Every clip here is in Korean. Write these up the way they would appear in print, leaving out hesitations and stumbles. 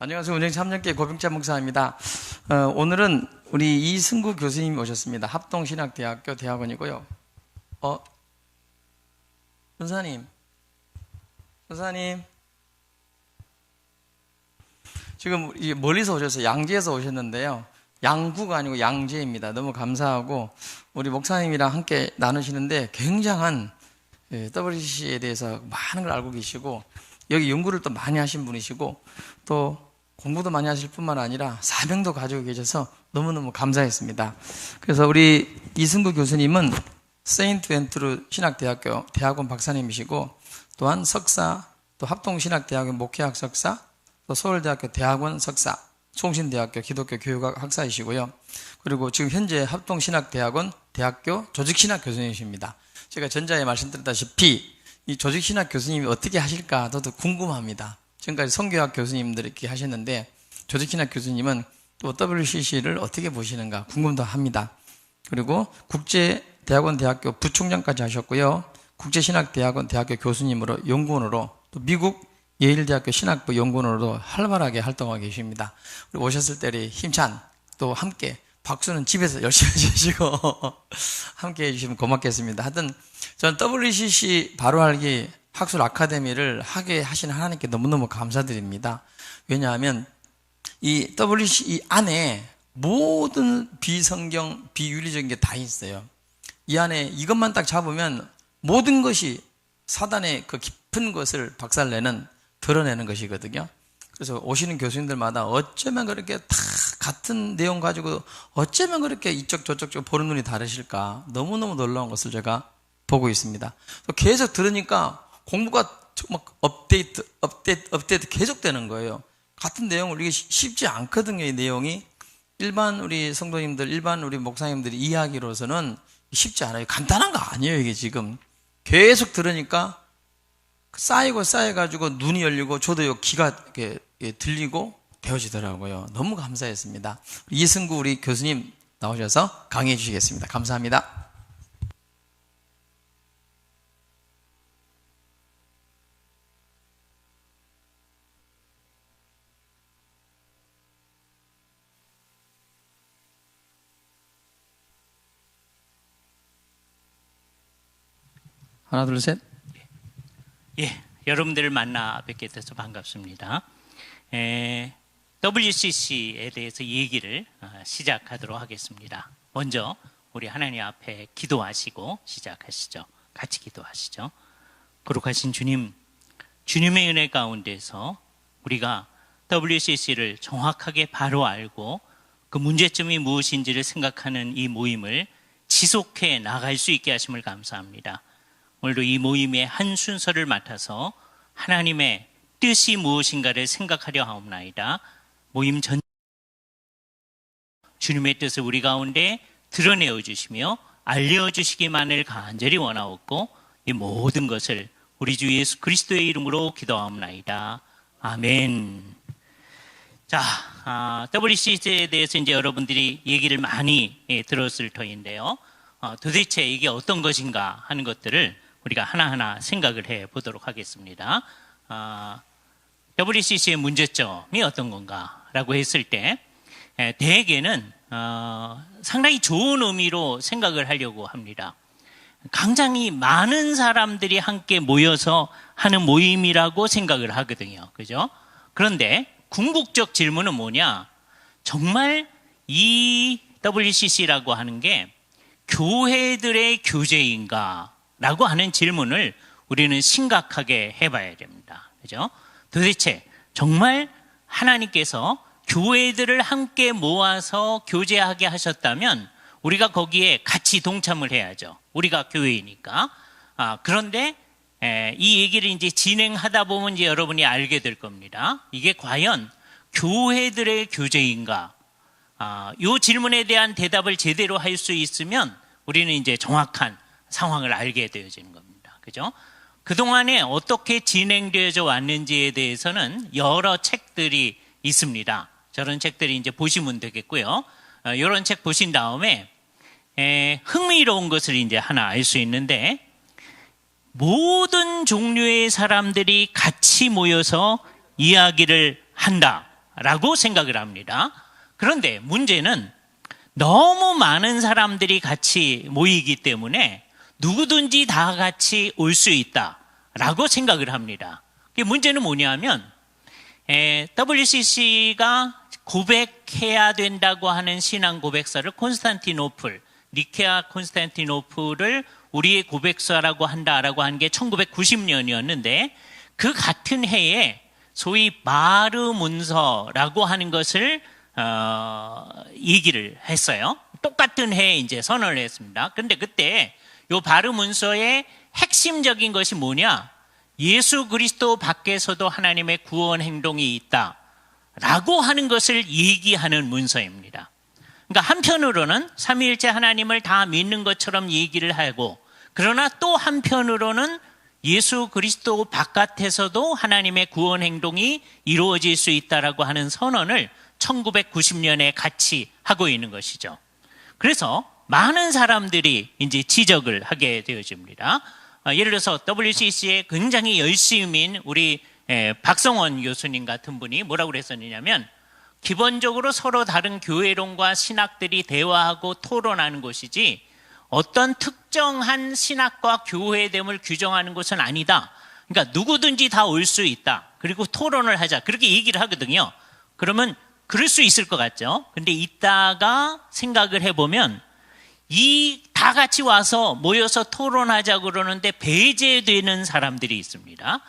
안녕하세요. 운영 3년째 고병자 목사입니다. 오늘은 우리 이승구 교수님이 오셨습니다. 합동신학대학교 대학원이고요. 전사님. 지금 멀리서 오셨어요. 양재에서 오셨는데요. 양구가 아니고 양재입니다. 너무 감사하고 우리 목사님이랑 함께 나누시는데 굉장한 WCC에 대해서 많은 걸 알고 계시고 여기 연구를 또 많이 하신 분이시고 또 공부도 많이 하실 뿐만 아니라 사명도 가지고 계셔서 너무너무 감사했습니다. 그래서 우리 이승구 교수님은 세인트 앤드루 신학대학교 대학원 박사님이시고 또한 석사, 또 합동신학대학원 목회학 석사, 또 서울대학교 대학원 석사, 총신대학교 기독교 교육학 학사이시고요. 그리고 지금 현재 합동신학대학원 대학교 조직신학 교수님이십니다. 제가 전자에 말씀드렸다시피 이 조직신학 교수님이 어떻게 하실까 저도 궁금합니다. 지금까지 성교학 교수님들이 이렇게 하셨는데 조직신학 교수님은 또 WCC를 어떻게 보시는가 궁금도 합니다. 그리고 국제대학원 대학교 부총장까지 하셨고요. 국제신학대학원 대학교 교수님으로 연구원으로 또 미국 예일대학교 신학부 연구원으로도 활발하게 활동하고 계십니다. 우리 오셨을 때 힘찬 또 함께 박수는 집에서 열심히 해주시고 함께 해주시면 고맙겠습니다. 하여튼 저는 WCC 바로 알기 학술 아카데미를 하게 하신 하나님께 너무너무 감사드립니다. 왜냐하면 이 WCC 안에 모든 비성경, 비윤리적인 게 다 있어요. 이 안에 이것만 딱 잡으면 모든 것이 사단의 그 깊은 것을 박살내는, 드러내는 것이거든요. 그래서 오시는 교수님들마다 어쩌면 그렇게 다 같은 내용 가지고 어쩌면 그렇게 이쪽 저쪽 보는 눈이 다르실까 너무너무 놀라운 것을 제가 보고 있습니다. 계속 들으니까 공부가 막 업데이트 계속 되는 거예요. 같은 내용을 이게 쉽지 않거든요. 이 내용이 일반 우리 성도님들, 일반 우리 목사님들이 이해하기로서는 쉽지 않아요. 간단한 거 아니에요. 이게 지금 계속 들으니까 쌓여가지고 눈이 열리고 저도 귀가 이렇게 들리고 되어지더라고요. 너무 감사했습니다. 이승구 우리 교수님 나오셔서 강의해 주시겠습니다. 감사합니다. 하나, 둘, 셋. 여러분들을 만나 뵙게 돼서 반갑습니다. WCC에 대해서 얘기를 시작하도록 하겠습니다. 먼저 우리 하나님 앞에 기도하시고 시작하시죠. 같이 기도하시죠. 거룩하신 주님, 주님의 은혜 가운데서 우리가 WCC를 정확하게 바로 알고 그 문제점이 무엇인지를 생각하는 이 모임을 지속해 나갈 수 있게 하심을 감사합니다. 오늘도 이 모임의 한 순서를 맡아서 하나님의 뜻이 무엇인가를 생각하려 하옵나이다. 모임 전 주님의 뜻을 우리 가운데 드러내어 주시며 알려주시기만을 간절히 원하옵고 이 모든 것을 우리 주 예수 그리스도의 이름으로 기도하옵나이다. 아멘. 자, WCC에 대해서 이제 여러분들이 얘기를 많이 들었을 터인데요. 도대체 이게 어떤 것인가 하는 것들을 우리가 하나하나 생각을 해 보도록 하겠습니다. WCC의 문제점이 어떤 건가라고 했을 때 대개는 상당히 좋은 의미로 생각을 하려고 합니다. 굉장히 많은 사람들이 함께 모여서 하는 모임이라고 생각을 하거든요. 그죠? 그런데 궁극적 질문은 뭐냐? 정말 이 WCC라고 하는 게 교회들의 교제인가? 라고 하는 질문을 우리는 심각하게 해봐야 됩니다. 그죠? 도대체 정말 하나님께서 교회들을 함께 모아서 교제하게 하셨다면 우리가 거기에 같이 동참을 해야죠. 우리가 교회이니까. 그런데 이 얘기를 이제 진행하다 보면 이제 여러분이 알게 될 겁니다. 이게 과연 교회들의 교제인가? 이 질문에 대한 대답을 제대로 할 수 있으면 우리는 이제 정확한 상황을 알게 되어지는 겁니다. 그죠? 그동안에 어떻게 진행되어져 왔는지에 대해서는 여러 책들이 있습니다. 저런 책들이 이제 보시면 되겠고요. 이런 책 보신 다음에 흥미로운 것을 이제 하나 알 수 있는데 모든 종류의 사람들이 같이 모여서 이야기를 한다. 라고 생각을 합니다. 그런데 문제는 너무 많은 사람들이 같이 모이기 때문에 누구든지 다 같이 올 수 있다라고 생각을 합니다. 문제는 뭐냐면 WCC가 고백해야 된다고 하는 신앙 고백서를 니케아 콘스탄티노플을 우리의 고백서라고 한다라고 한 게 1990년이었는데 그 같은 해에 소위 바르 문서라고 하는 것을 얘기를 했어요. 똑같은 해에 이제 선언을 했습니다. 그런데 그때 요 바르 문서의 핵심적인 것이 뭐냐? 예수 그리스도 밖에서도 하나님의 구원 행동이 있다라고 하는 것을 얘기하는 문서입니다. 그러니까 한편으로는 삼위일체 하나님을 다 믿는 것처럼 얘기를 하고, 그러나 또 한편으로는 예수 그리스도 바깥에서도 하나님의 구원 행동이 이루어질 수 있다라고 하는 선언을 1990년에 같이 하고 있는 것이죠. 그래서 많은 사람들이 이제 지적을 하게 되어집니다. 예를 들어서 WCC에 굉장히 열심인 우리 박성원 교수님 같은 분이 뭐라고 그랬었느냐면, 기본적으로 서로 다른 교회론과 신학들이 대화하고 토론하는 곳이지 어떤 특정한 신학과 교회됨을 규정하는 것은 아니다. 그러니까 누구든지 다 올 수 있다. 그리고 토론을 하자. 그렇게 얘기를 하거든요. 그러면 그럴 수 있을 것 같죠. 근데 이따가 생각을 해보면 다 같이 와서 모여서 토론하자고 그러는데 배제되는 사람들이 있습니다.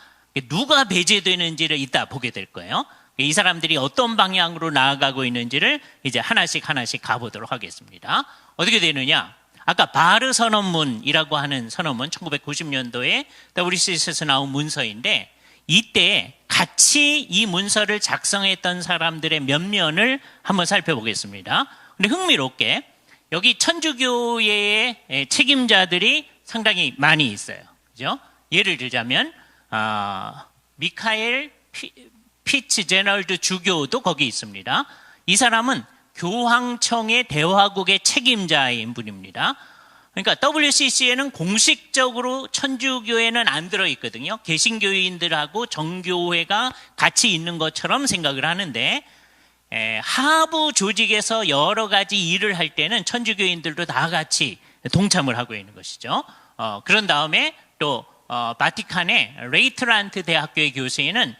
누가 배제되는지를 이따 보게 될 거예요. 이 사람들이 어떤 방향으로 나아가고 있는지를 이제 하나씩 가보도록 하겠습니다. 어떻게 되느냐? 아까 바르 선언문이라고 하는 선언문, 1990년도에 WCC에서 나온 문서인데, 이때 같이 이 문서를 작성했던 사람들의 면면을 한번 살펴보겠습니다. 근데 흥미롭게 여기 천주교회의 책임자들이 상당히 많이 있어요. 그죠? 예를 들자면 미카엘 피츠제널드 주교도 거기 있습니다. 이 사람은 교황청의 대화국의 책임자인 분입니다. 그러니까 WCC에는 공식적으로 천주교회는 안 들어있거든요. 개신교인들하고 정교회가 같이 있는 것처럼 생각을 하는데, 하부 조직에서 여러 가지 일을 할 때는 천주교인들도 다 같이 동참을 하고 있는 것이죠. 그런 다음에 또 바티칸의 레이트란트 대학교의 교수에는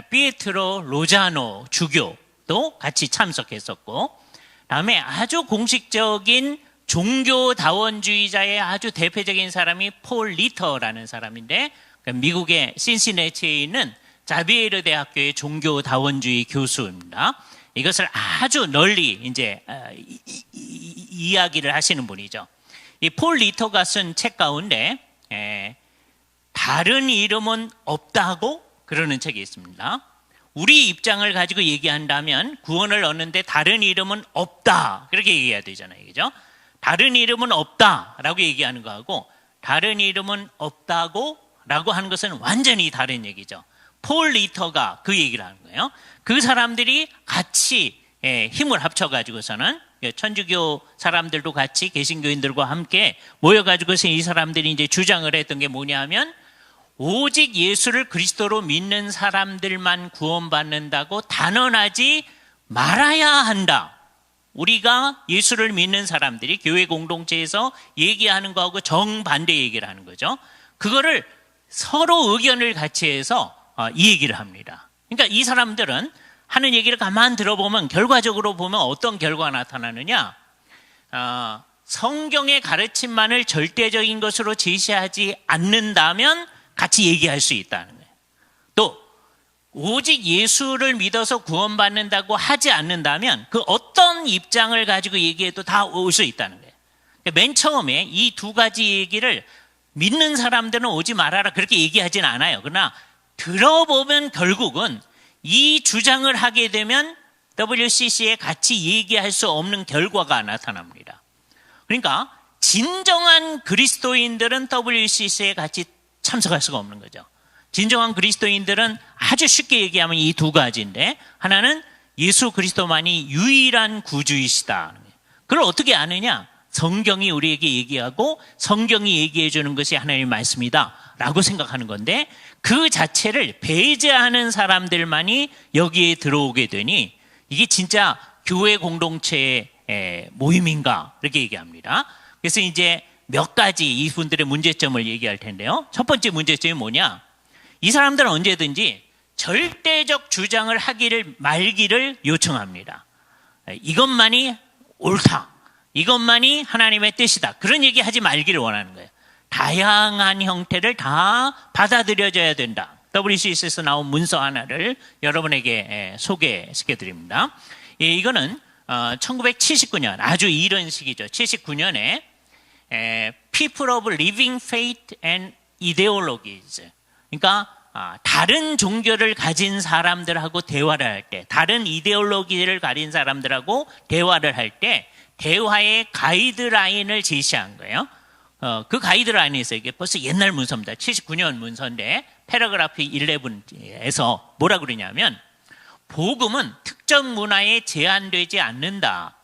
피에트로 로자노 주교도 같이 참석했었고, 다음에 아주 공식적인 종교다원주의자의 아주 대표적인 사람이 폴 리터라는 사람인데, 미국의 신시내티에 있는 자비에르 대학교의 종교다원주의 교수입니다. 이것을 아주 널리 이제 이야기를 하시는 분이죠. 이 폴 리터가 쓴 책 가운데 다른 이름은 없다고 그러는 책이 있습니다. 우리 입장을 가지고 얘기한다면 구원을 얻는데 다른 이름은 없다, 그렇게 얘기해야 되잖아요. 그죠? 다른 이름은 없다라고 얘기하는 거하고 다른 이름은 없다고 라고 하는 것은 완전히 다른 얘기죠. 폴 리터가 그 얘기를 하는 거예요. 그 사람들이 같이 힘을 합쳐가지고서는 천주교 사람들도 같이 개신교인들과 함께 모여가지고서 이 사람들이 이제 주장을 했던 게 뭐냐면, 오직 예수를 그리스도로 믿는 사람들만 구원받는다고 단언하지 말아야 한다. 우리가 예수를 믿는 사람들이 교회 공동체에서 얘기하는 거하고 정반대 얘기를 하는 거죠. 그거를 서로 의견을 같이 해서 이 얘기를 합니다. 그러니까 이 사람들은 하는 얘기를 가만 들어보면 결과적으로 보면 어떤 결과가 나타나느냐, 성경의 가르침만을 절대적인 것으로 제시하지 않는다면 같이 얘기할 수 있다는 거예요. 또 오직 예수를 믿어서 구원받는다고 하지 않는다면 그 어떤 입장을 가지고 얘기해도 다 올 수 있다는 거예요. 그러니까 맨 처음에 이 두 가지 얘기를 믿는 사람들은 오지 말아라 그렇게 얘기하진 않아요. 그러나 들어보면 결국은 이 주장을 하게 되면 WCC에 같이 얘기할 수 없는 결과가 나타납니다. 그러니까 진정한 그리스도인들은 WCC에 같이 참석할 수가 없는 거죠. 진정한 그리스도인들은 아주 쉽게 얘기하면 이 두 가지인데, 하나는 예수 그리스도만이 유일한 구주이시다. 그걸 어떻게 아느냐? 성경이 우리에게 얘기하고 성경이 얘기해 주는 것이 하나님의 말씀이다 라고 생각하는 건데, 그 자체를 배제하는 사람들만이 여기에 들어오게 되니 이게 진짜 교회 공동체의 모임인가? 이렇게 얘기합니다. 그래서 이제 몇 가지 이분들의 문제점을 얘기할 텐데요. 첫 번째 문제점이 뭐냐? 이 사람들은 언제든지 절대적 주장을 하기를 말기를 요청합니다. 이것만이 옳다. 이것만이 하나님의 뜻이다. 그런 얘기 하지 말기를 원하는 거예요. 다양한 형태를 다 받아들여져야 된다. WCS에서 나온 문서 하나를 여러분에게 소개시켜드립니다. 이거는 1979년, 아주 이른 시기죠. 79년에 People of Living Faith and Ideologies. 그러니까 다른 종교를 가진 사람들하고 대화를 할 때, 다른 이데올로기를 가진 사람들하고 대화를 할 때 대화의 가이드라인을 제시한 거예요. 그 가이드라인에서 이게 벌써 옛날 문서입니다. 79년 문서인데 패러그래프 11에서 뭐라 그러냐면 복음은 특정 문화에 제한되지 않는다.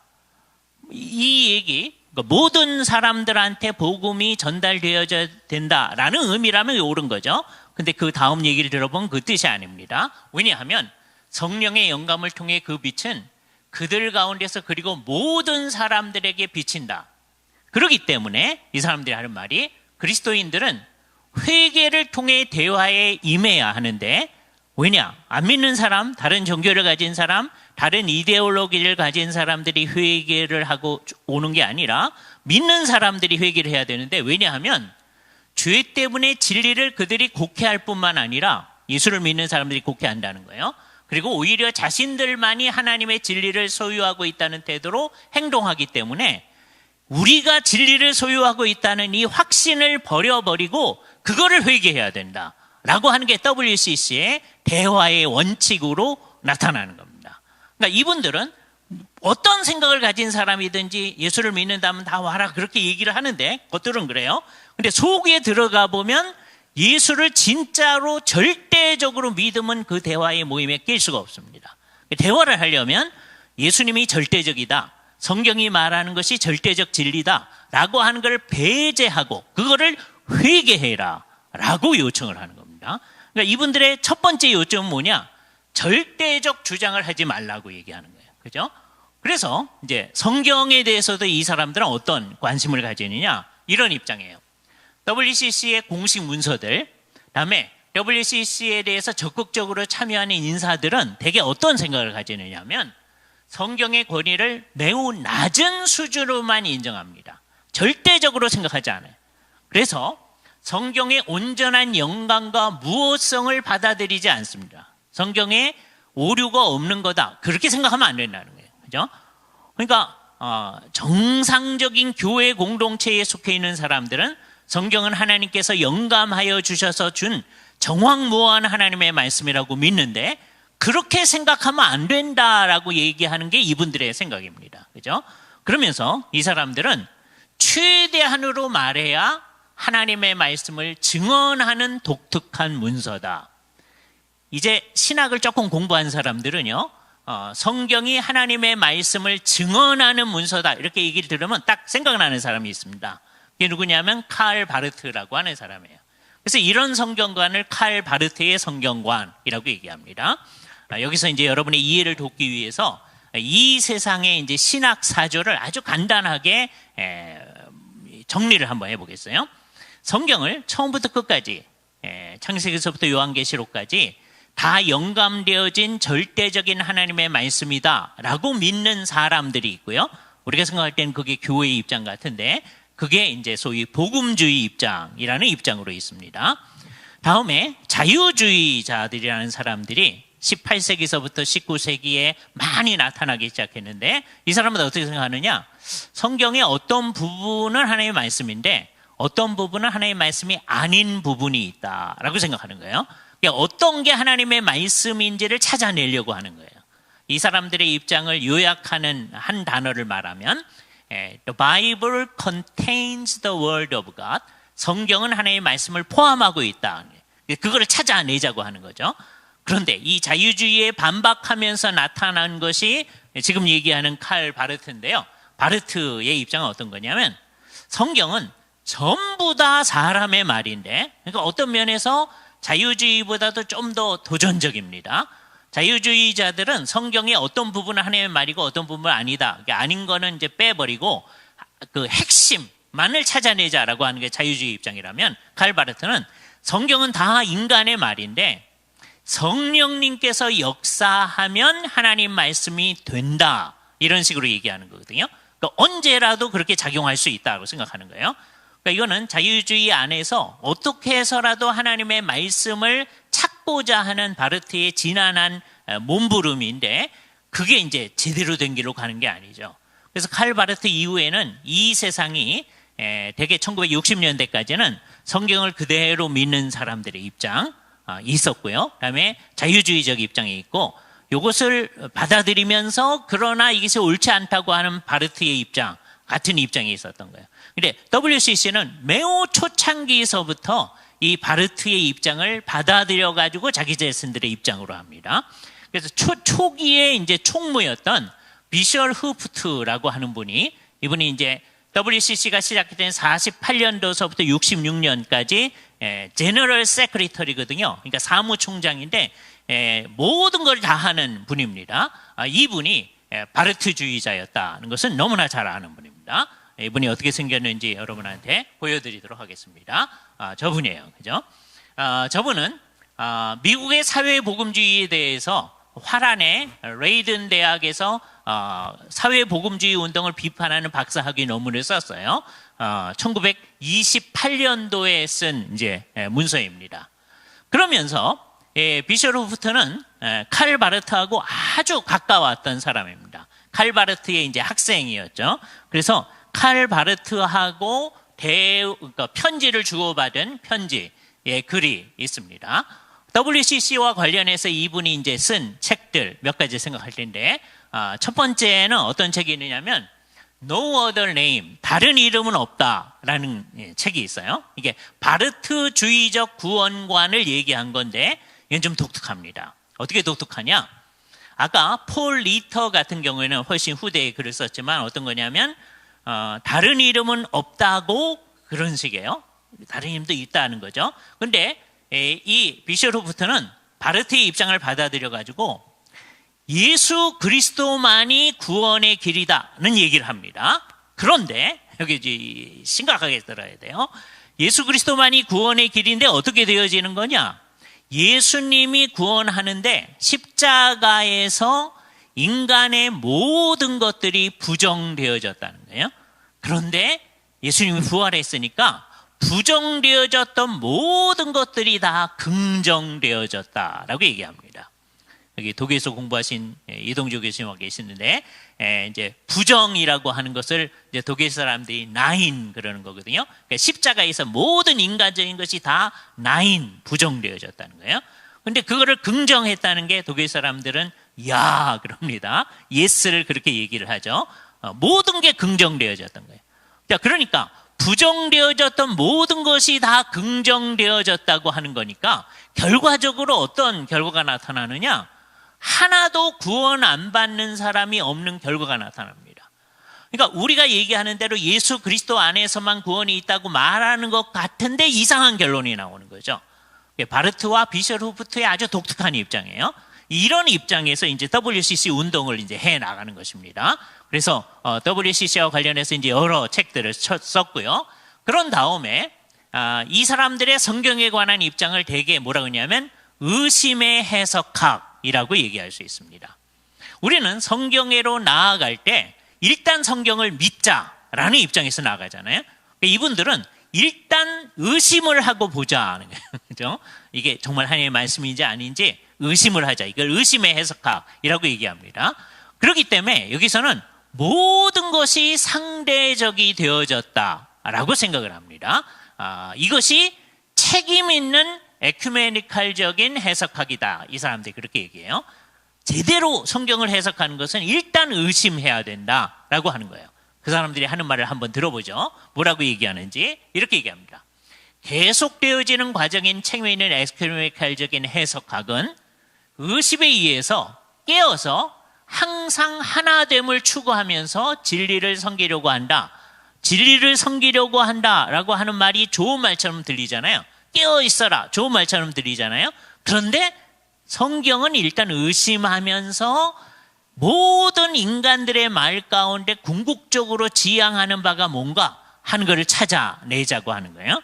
이 얘기, 그러니까 모든 사람들한테 복음이 전달되어야 된다라는 의미라면 옳은 거죠. 근데 그 다음 얘기를 들어보면 그 뜻이 아닙니다. 왜냐하면 성령의 영감을 통해 그 빛은 그들 가운데서 그리고 모든 사람들에게 비친다. 그렇기 때문에 이 사람들이 하는 말이 그리스도인들은 회개를 통해 대화에 임해야 하는데 왜냐? 안 믿는 사람, 다른 종교를 가진 사람, 다른 이데올로기를 가진 사람들이 회개를 하고 오는 게 아니라 믿는 사람들이 회개를 해야 되는데 왜냐하면 죄 때문에 진리를 그들이 곡해할 뿐만 아니라 예수를 믿는 사람들이 곡해한다는 거예요. 그리고 오히려 자신들만이 하나님의 진리를 소유하고 있다는 태도로 행동하기 때문에 우리가 진리를 소유하고 있다는 이 확신을 버려버리고 그거를 회개해야 된다. 라고 하는 게 WCC의 대화의 원칙으로 나타나는 겁니다. 그러니까 이분들은 어떤 생각을 가진 사람이든지 예수를 믿는다면 다 와라 그렇게 얘기를 하는데 겉들은 그래요. 근데 속에 들어가 보면 예수를 진짜로 절대적으로 믿으면 그 대화의 모임에 낄 수가 없습니다. 대화를 하려면 예수님이 절대적이다. 성경이 말하는 것이 절대적 진리다. 라고 하는 걸 배제하고 그거를 회개해라. 라고 요청을 하는 겁니다. 그러니까 이분들의 첫 번째 요점은 뭐냐? 절대적 주장을 하지 말라고 얘기하는 거예요. 그죠? 그래서 이제 성경에 대해서도 이 사람들은 어떤 관심을 가지느냐? 이런 입장이에요. WCC의 공식 문서들, 다음에 WCC에 대해서 적극적으로 참여하는 인사들은 대개 어떤 생각을 가지느냐 하면 성경의 권위를 매우 낮은 수준으로만 인정합니다. 절대적으로 생각하지 않아요. 그래서 성경의 온전한 영감과 무호성을 받아들이지 않습니다. 성경에 오류가 없는 거다. 그렇게 생각하면 안 된다는 거예요. 그죠? 그러니까 정상적인 교회 공동체에 속해 있는 사람들은 성경은 하나님께서 영감하여 주셔서 준 정확무한 하나님의 말씀이라고 믿는데 그렇게 생각하면 안 된다라고 얘기하는 게 이분들의 생각입니다. 그죠? 그러면서 이 사람들은 최대한으로 말해야 하나님의 말씀을 증언하는 독특한 문서다. 이제 신학을 조금 공부한 사람들은요, 성경이 하나님의 말씀을 증언하는 문서다. 이렇게 얘기를 들으면 딱 생각나는 사람이 있습니다. 그게 누구냐면 칼 바르트라고 하는 사람이에요. 그래서 이런 성경관을 칼 바르트의 성경관이라고 얘기합니다. 여기서 이제 여러분의 이해를 돕기 위해서 이 세상의 이제 신학 사조를 아주 간단하게 정리를 한번 해보겠어요. 성경을 처음부터 끝까지 창세기서부터 요한계시록까지 다 영감되어진 절대적인 하나님의 말씀이다라고 믿는 사람들이 있고요. 우리가 생각할 때는 그게 교회의 입장 같은데 그게 이제 소위 복음주의 입장이라는 입장으로 있습니다. 다음에 자유주의자들이라는 사람들이 18세기서부터 19세기에 많이 나타나기 시작했는데 이 사람은 어떻게 생각하느냐? 성경의 어떤 부분은 하나님의 말씀인데 어떤 부분은 하나님의 말씀이 아닌 부분이 있다라고 생각하는 거예요. 그러니까 어떤 게 하나님의 말씀인지를 찾아내려고 하는 거예요. 이 사람들의 입장을 요약하는 한 단어를 말하면 The Bible contains the word of God. 성경은 하나님의 말씀을 포함하고 있다. 그거를 찾아내자고 하는 거죠. 그런데 이 자유주의에 반박하면서 나타난 것이 지금 얘기하는 칼 바르트인데요. 바르트의 입장은 어떤 거냐면 성경은 전부 다 사람의 말인데 그러니까 어떤 면에서 자유주의보다도 좀 더 도전적입니다. 자유주의자들은 성경의 어떤 부분은 하나님의 말이고 어떤 부분은 아니다. 아닌 거는 이제 빼버리고 그 핵심만을 찾아내자라고 하는 게 자유주의 입장이라면, 칼 바르트는 성경은 다 인간의 말인데 성령님께서 역사하면 하나님 말씀이 된다, 이런 식으로 얘기하는 거거든요. 그러니까 언제라도 그렇게 작용할 수 있다고 생각하는 거예요. 그러니까 이거는 자유주의 안에서 어떻게 해서라도 하나님의 말씀을 찾고자 하는 바르트의 지난한 몸부림인데, 그게 이제 제대로 된 길로 가는 게 아니죠. 그래서 칼 바르트 이후에는 이 세상이 대개 1960년대까지는 성경을 그대로 믿는 사람들의 입장 있었고요. 그다음에 자유주의적 입장이 있고, 이것을 받아들이면서 그러나 이것이 옳지 않다고 하는 바르트의 입장, 같은 입장이 있었던 거예요. 근데 WCC는 매우 초창기에서부터 이 바르트의 입장을 받아들여 가지고 자기 자신들의 입장으로 합니다. 그래서 초기에 이제 총무였던 비셜 후프트라고 하는 분이, 이분이 이제 WCC가 시작된 48년도서부터 66년까지 제너럴 세크리터리거든요. 그러니까 사무총장인데 모든 걸 다 하는 분입니다. 이분이 바르트주의자였다는 것은 너무나 잘 아는 분입니다. 이분이 어떻게 생겼는지 여러분한테 보여드리도록 하겠습니다. 저분이에요. 그죠? 저분은 미국의 사회복음주의에 대해서 화란의 레이든 대학에서 사회복음주의 운동을 비판하는 박사학위 논문을 썼어요. 1928년도에 쓴 이제 문서입니다. 그러면서 비셜 후프트는 칼 바르트하고 아주 가까웠던 사람입니다. 칼 바르트의 이제 학생이었죠. 그래서 칼 바르트하고 그러니까 편지를 주고받은 편지의 글이 있습니다. WCC와 관련해서 이분이 이제 쓴 책들 몇 가지 생각할 텐데, 첫 번째는 어떤 책이 있느냐면 No Other Name, 다른 이름은 없다라는 책이 있어요. 이게 바르트주의적 구원관을 얘기한 건데 이건 좀 독특합니다. 어떻게 독특하냐? 아까 폴 리터 같은 경우에는 훨씬 후대에 글을 썼지만 어떤 거냐면 다른 이름은 없다고, 그런 식이에요. 다른 이름도 있다는 거죠. 근데 이 비셜 후프트는 바르트의 입장을 받아들여 가지고 예수 그리스도만이 구원의 길이다는 얘기를 합니다. 그런데 여기 이제 심각하게 들어야 돼요. 예수 그리스도만이 구원의 길인데 어떻게 되어지는 거냐? 예수님이 구원하는데 십자가에서 인간의 모든 것들이 부정되어졌다는 거예요. 그런데 예수님이 부활했으니까 부정되어졌던 모든 것들이 다 긍정되어졌다라고 얘기합니다. 여기 독일에서 공부하신 이동주 교수님하고 계시는데, 이제 부정이라고 하는 것을 이제 독일 사람들이 나인 그러는 거거든요. 그러니까 십자가에서 모든 인간적인 것이 다 나인, 부정되어졌다는 거예요. 근데 그거를 긍정했다는 게 독일 사람들은 야 그럽니다. 예스를 그렇게 얘기를 하죠. 모든 게 긍정되어졌던 거예요. 자, 그러니까 부정되어졌던 모든 것이 다 긍정되어졌다고 하는 거니까 결과적으로 어떤 결과가 나타나느냐? 하나도 구원 안 받는 사람이 없는 결과가 나타납니다. 그러니까 우리가 얘기하는 대로 예수 그리스도 안에서만 구원이 있다고 말하는 것 같은데 이상한 결론이 나오는 거죠. 바르트와 비셜 후프트의 아주 독특한 입장이에요. 이런 입장에서 이제 WCC 운동을 이제 해 나가는 것입니다. 그래서 WCC와 관련해서 이제 여러 책들을 썼고요. 그런 다음에 이 사람들의 성경에 관한 입장을 대개 뭐라고 하냐면 의심의 해석학이라고 얘기할 수 있습니다. 우리는 성경에로 나아갈 때 일단 성경을 믿자라는 입장에서 나가잖아요. 이분들은 일단 의심을 하고 보자 하는 거예요. 그죠? 이게 정말 하나님의 말씀인지 아닌지 의심을 하자. 이걸 의심의 해석학이라고 얘기합니다. 그렇기 때문에 여기서는 모든 것이 상대적이 되어졌다라고 생각을 합니다. 이것이 책임 있는 에큐메니칼적인 해석학이다. 이 사람들이 그렇게 얘기해요. 제대로 성경을 해석하는 것은 일단 의심해야 된다라고 하는 거예요. 그 사람들이 하는 말을 한번 들어보죠. 뭐라고 얘기하는지 이렇게 얘기합니다. 계속되어지는 과정인 책임 있는 에큐메니칼적인 해석학은 의심에 의해서 깨어서 항상 하나됨을 추구하면서 진리를 섬기려고 한다. 진리를 섬기려고 한다라고 하는 말이 좋은 말처럼 들리잖아요. 깨어 있어라. 좋은 말처럼 들리잖아요. 그런데 성경은 일단 의심하면서 모든 인간들의 말 가운데 궁극적으로 지향하는 바가 뭔가 하는 것을 찾아내자고 하는 거예요.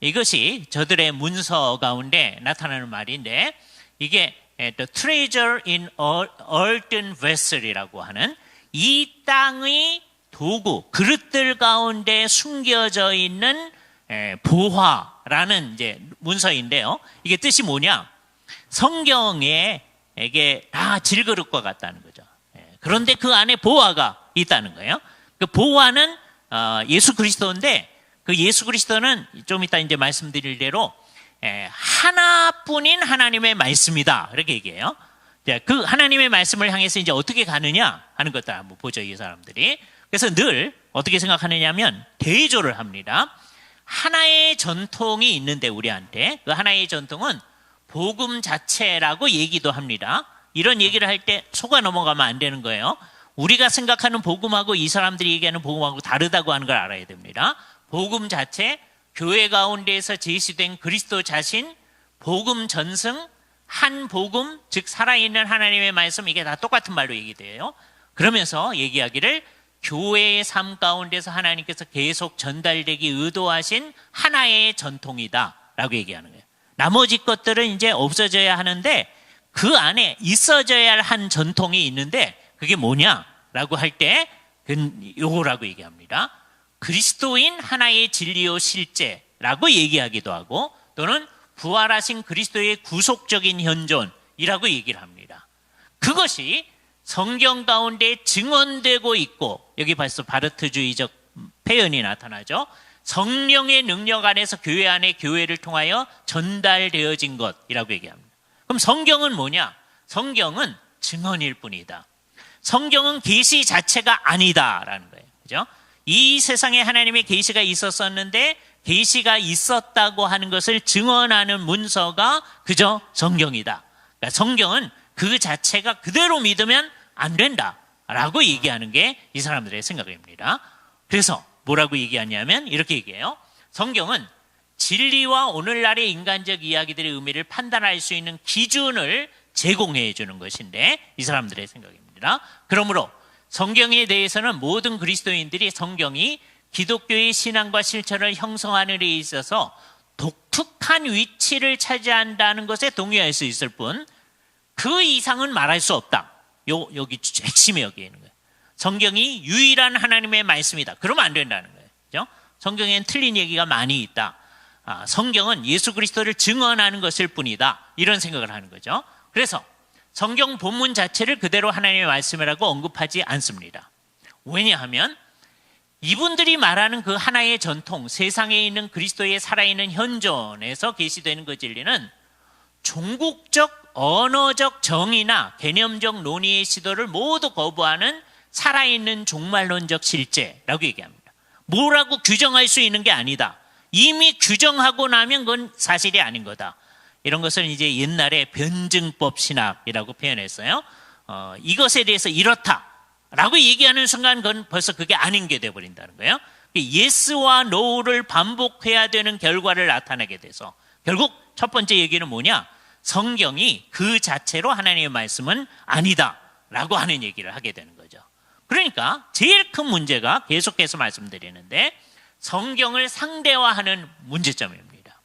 이것이 저들의 문서 가운데 나타나는 말인데, 이게 The treasure in earthen vessel이라고 하는 이 땅의 도구, 그릇들 가운데 숨겨져 있는 보화라는 이제 문서인데요. 이게 뜻이 뭐냐? 성경에 이게 다 질그릇과 같다는 거죠. 그런데 그 안에 보화가 있다는 거예요. 그 보화는 예수 그리스도인데, 그 예수 그리스도는 좀 이따 이제 말씀드릴 대로 하나뿐인 하나님의 말씀이다, 이렇게 얘기해요. 그 하나님의 말씀을 향해서 이제 어떻게 가느냐 하는 것들 한번 보죠, 이 사람들이. 그래서 늘 어떻게 생각하느냐면 대조를 합니다. 하나의 전통이 있는데 우리한테 그 하나의 전통은 복음 자체라고 얘기도 합니다. 이런 얘기를 할 때 속아 넘어가면 안 되는 거예요. 우리가 생각하는 복음하고 이 사람들이 얘기하는 복음하고 다르다고 하는 걸 알아야 됩니다. 복음 자체, 교회 가운데에서 제시된 그리스도 자신, 복음 전승, 한 복음, 즉 살아있는 하나님의 말씀, 이게 다 똑같은 말로 얘기돼요. 그러면서 얘기하기를 교회의 삶 가운데서 하나님께서 계속 전달되기 의도하신 하나의 전통이다 라고 얘기하는 거예요. 나머지 것들은 이제 없어져야 하는데 그 안에 있어져야 할 한 전통이 있는데 그게 뭐냐라고 할 때 요거라고 얘기합니다. 그리스도인 하나의 진리요 실제라고 얘기하기도 하고, 또는 부활하신 그리스도의 구속적인 현존이라고 얘기를 합니다. 그것이 성경 가운데 증언되고 있고, 여기 벌써 바르트주의적 표현이 나타나죠. 성령의 능력 안에서 교회 안에 교회를 통하여 전달되어진 것이라고 얘기합니다. 그럼 성경은 뭐냐? 성경은 증언일 뿐이다. 성경은 계시 자체가 아니다라는 거예요. 그죠? 이 세상에 하나님의 계시가 있었었는데 계시가 있었다고 하는 것을 증언하는 문서가 그저 성경이다. 그러니까 성경은 그 자체가 그대로 믿으면 안 된다라고 얘기하는 게 이 사람들의 생각입니다. 그래서 뭐라고 얘기하냐면 이렇게 얘기해요. 성경은 진리와 오늘날의 인간적 이야기들의 의미를 판단할 수 있는 기준을 제공해 주는 것인데, 이 사람들의 생각입니다. 그러므로 성경에 대해서는 모든 그리스도인들이 성경이 기독교의 신앙과 실천을 형성하는 데 있어서 독특한 위치를 차지한다는 것에 동의할 수 있을 뿐 그 이상은 말할 수 없다. 여기 핵심이 여기 있는 거예요. 성경이 유일한 하나님의 말씀이다. 그러면 안 된다는 거예요. 그죠? 성경에는 틀린 얘기가 많이 있다. 성경은 예수 그리스도를 증언하는 것일 뿐이다. 이런 생각을 하는 거죠. 그래서 성경 본문 자체를 그대로 하나님의 말씀이라고 언급하지 않습니다. 왜냐하면 이분들이 말하는 그 하나의 전통, 세상에 있는 그리스도의 살아있는 현존에서 계시되는 그 진리는 종국적, 언어적 정의나 개념적 논의의 시도를 모두 거부하는 살아있는 종말론적 실제라고 얘기합니다. 뭐라고 규정할 수 있는 게 아니다. 이미 규정하고 나면 그건 사실이 아닌 거다. 이런 것을 이제 옛날에 변증법 신학이라고 표현했어요. 이것에 대해서 이렇다라고 얘기하는 순간 그건 벌써 그게 아닌 게 돼버린다는 거예요. 예스와 노를 반복해야 되는 결과를 나타내게 돼서 결국 첫 번째 얘기는 뭐냐? 성경이 그 자체로 하나님의 말씀은 아니다라고 하는 얘기를 하게 되는 거죠. 그러니까 제일 큰 문제가 계속해서 말씀드리는데 성경을 상대화하는 문제점입니다.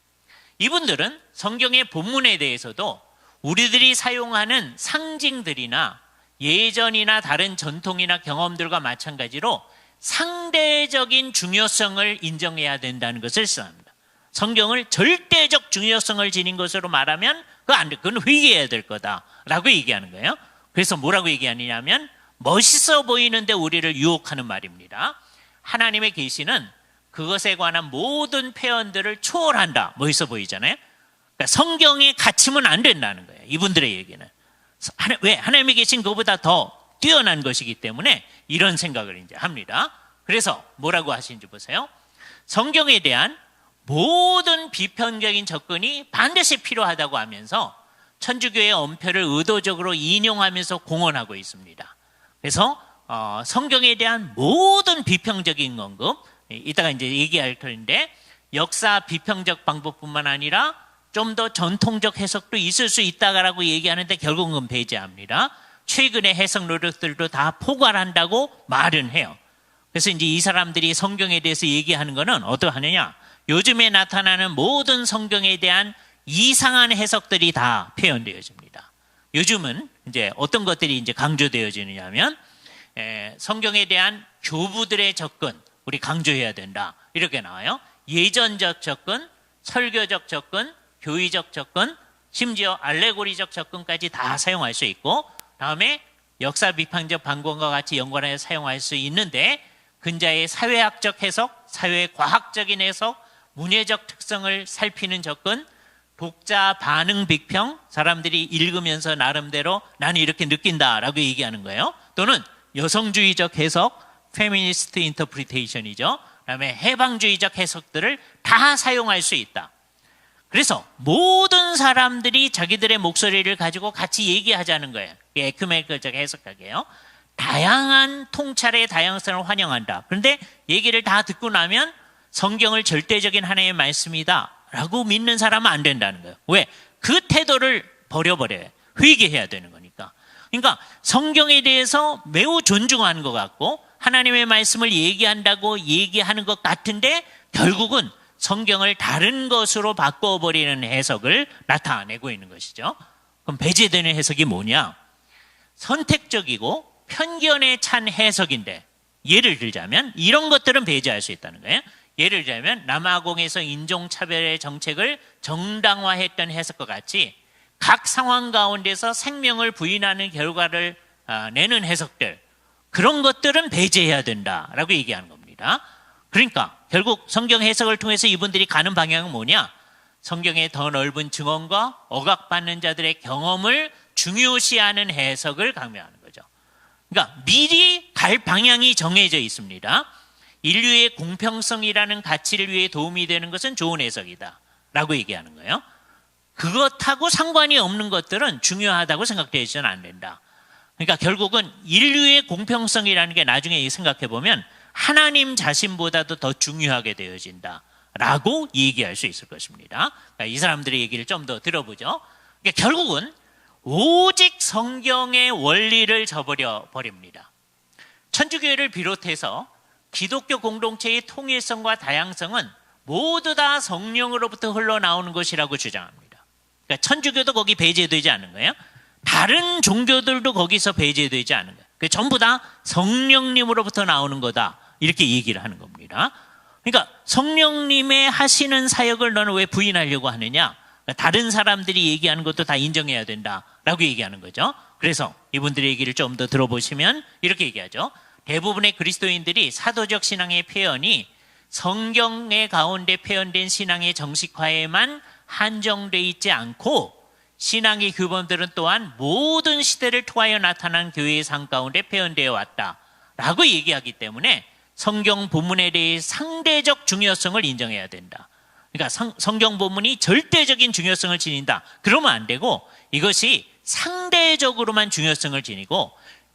이분들은 성경의 본문에 대해서도 우리들이 사용하는 상징들이나 예전이나 다른 전통이나 경험들과 마찬가지로 상대적인 중요성을 인정해야 된다는 것을 쓰합니다. 성경을 절대적 중요성을 지닌 것으로 말하면 그건 회개해야 될 거다라고 얘기하는 거예요. 그래서 뭐라고 얘기하느냐면 멋있어 보이는데 우리를 유혹하는 말입니다. 하나님의 계시는 그것에 관한 모든 표현들을 초월한다. 멋있어 보이잖아요. 그러니까 성경에 갇히면 안 된다는 거예요. 이분들의 얘기는. 왜? 하나님의 계신 그보다 더 뛰어난 것이기 때문에 이런 생각을 이제 합니다. 그래서 뭐라고 하시는지 보세요. 성경에 대한 모든 비편적인 접근이 반드시 필요하다고 하면서 천주교의 엄표를 의도적으로 인용하면서 공언하고 있습니다. 그래서 성경에 대한 모든 비평적인 언급, 이따가 이제 얘기할 텐데 역사 비평적 방법뿐만 아니라 좀 더 전통적 해석도 있을 수 있다라고 얘기하는데 결국은 배제합니다. 최근의 해석 노력들도 다 포괄한다고 말은 해요. 그래서 이제 이 사람들이 성경에 대해서 얘기하는 거는 어떠하느냐? 요즘에 나타나는 모든 성경에 대한 이상한 해석들이 다 표현되어집니다. 요즘은 이제 어떤 것들이 이제 강조되어지느냐면 성경에 대한 교부들의 접근, 우리 강조해야 된다. 이렇게 나와요. 예전적 접근, 설교적 접근, 교의적 접근, 심지어 알레고리적 접근까지 다 사용할 수 있고, 다음에 역사 비판적 방법과 같이 연관해서 사용할 수 있는데, 근자의 사회학적 해석, 사회과학적인 해석, 문예적 특성을 살피는 접근, 독자 반응 비평, 사람들이 읽으면서 나름대로 나는 이렇게 느낀다라고 얘기하는 거예요. 또는 여성주의적 해석, 페미니스트 인터프리테이션이죠. 그다음에 해방주의적 해석들을 다 사용할 수 있다. 그래서 모든 사람들이 자기들의 목소리를 가지고 같이 얘기하자는 거예요. 에큐메니컬적 해석하게요. 다양한 통찰의 다양성을 환영한다. 그런데 얘기를 다 듣고 나면 성경을 절대적인 하나님의 말씀이다 라고 믿는 사람은 안 된다는 거예요. 왜? 그 태도를 버려버려요. 회개해야 되는 거니까. 그러니까 성경에 대해서 매우 존중하는 것 같고 하나님의 말씀을 얘기한다고 얘기하는 것 같은데 결국은 성경을 다른 것으로 바꿔버리는 해석을 나타내고 있는 것이죠. 그럼 배제되는 해석이 뭐냐? 선택적이고 편견에 찬 해석인데, 예를 들자면 이런 것들은 배제할 수 있다는 거예요. 예를 들자면 남아공에서 인종차별의 정책을 정당화했던 해석과 같이 각 상황 가운데서 생명을 부인하는 결과를 내는 해석들, 그런 것들은 배제해야 된다라고 얘기하는 겁니다. 그러니까 결국 성경 해석을 통해서 이분들이 가는 방향은 뭐냐? 성경의 더 넓은 증언과 억압받는 자들의 경험을 중요시하는 해석을 강조하는 거죠. 그러니까 미리 갈 방향이 정해져 있습니다. 인류의 공평성이라는 가치를 위해 도움이 되는 것은 좋은 해석이다 라고 얘기하는 거예요. 그것하고 상관이 없는 것들은 중요하다고 생각되어서는 안 된다. 그러니까 결국은 인류의 공평성이라는 게 나중에 생각해 보면 하나님 자신보다도 더 중요하게 되어진다 라고 얘기할 수 있을 것입니다. 그러니까 이 사람들의 얘기를 좀 더 들어보죠. 그러니까 결국은 오직 성경의 원리를 저버려 버립니다. 천주교회를 비롯해서 기독교 공동체의 통일성과 다양성은 모두 다 성령으로부터 흘러나오는 것이라고 주장합니다. 그러니까 천주교도 거기 배제되지 않은 거예요. 다른 종교들도 거기서 배제되지 않은 거예요. 그러니까 전부 다 성령님으로부터 나오는 거다 이렇게 얘기를 하는 겁니다. 그러니까 성령님의 하시는 사역을 너는 왜 부인하려고 하느냐? 그러니까 다른 사람들이 얘기하는 것도 다 인정해야 된다라고 얘기하는 거죠. 그래서 이분들의 얘기를 좀 더 들어보시면 이렇게 얘기하죠. 대부분의 그리스도인들이 사도적 신앙의 표현이 성경의 가운데 표현된 신앙의 정식화에만 한정돼 있지 않고 신앙의 규범들은 또한 모든 시대를 통하여 나타난 교회의 삶 가운데 표현되어 왔다라고 얘기하기 때문에 성경 본문에 대해 상대적 중요성을 인정해야 된다. 그러니까 성경 본문이 절대적인 중요성을 지닌다. 그러면 안 되고 이것이 상대적으로만 중요성을 지니고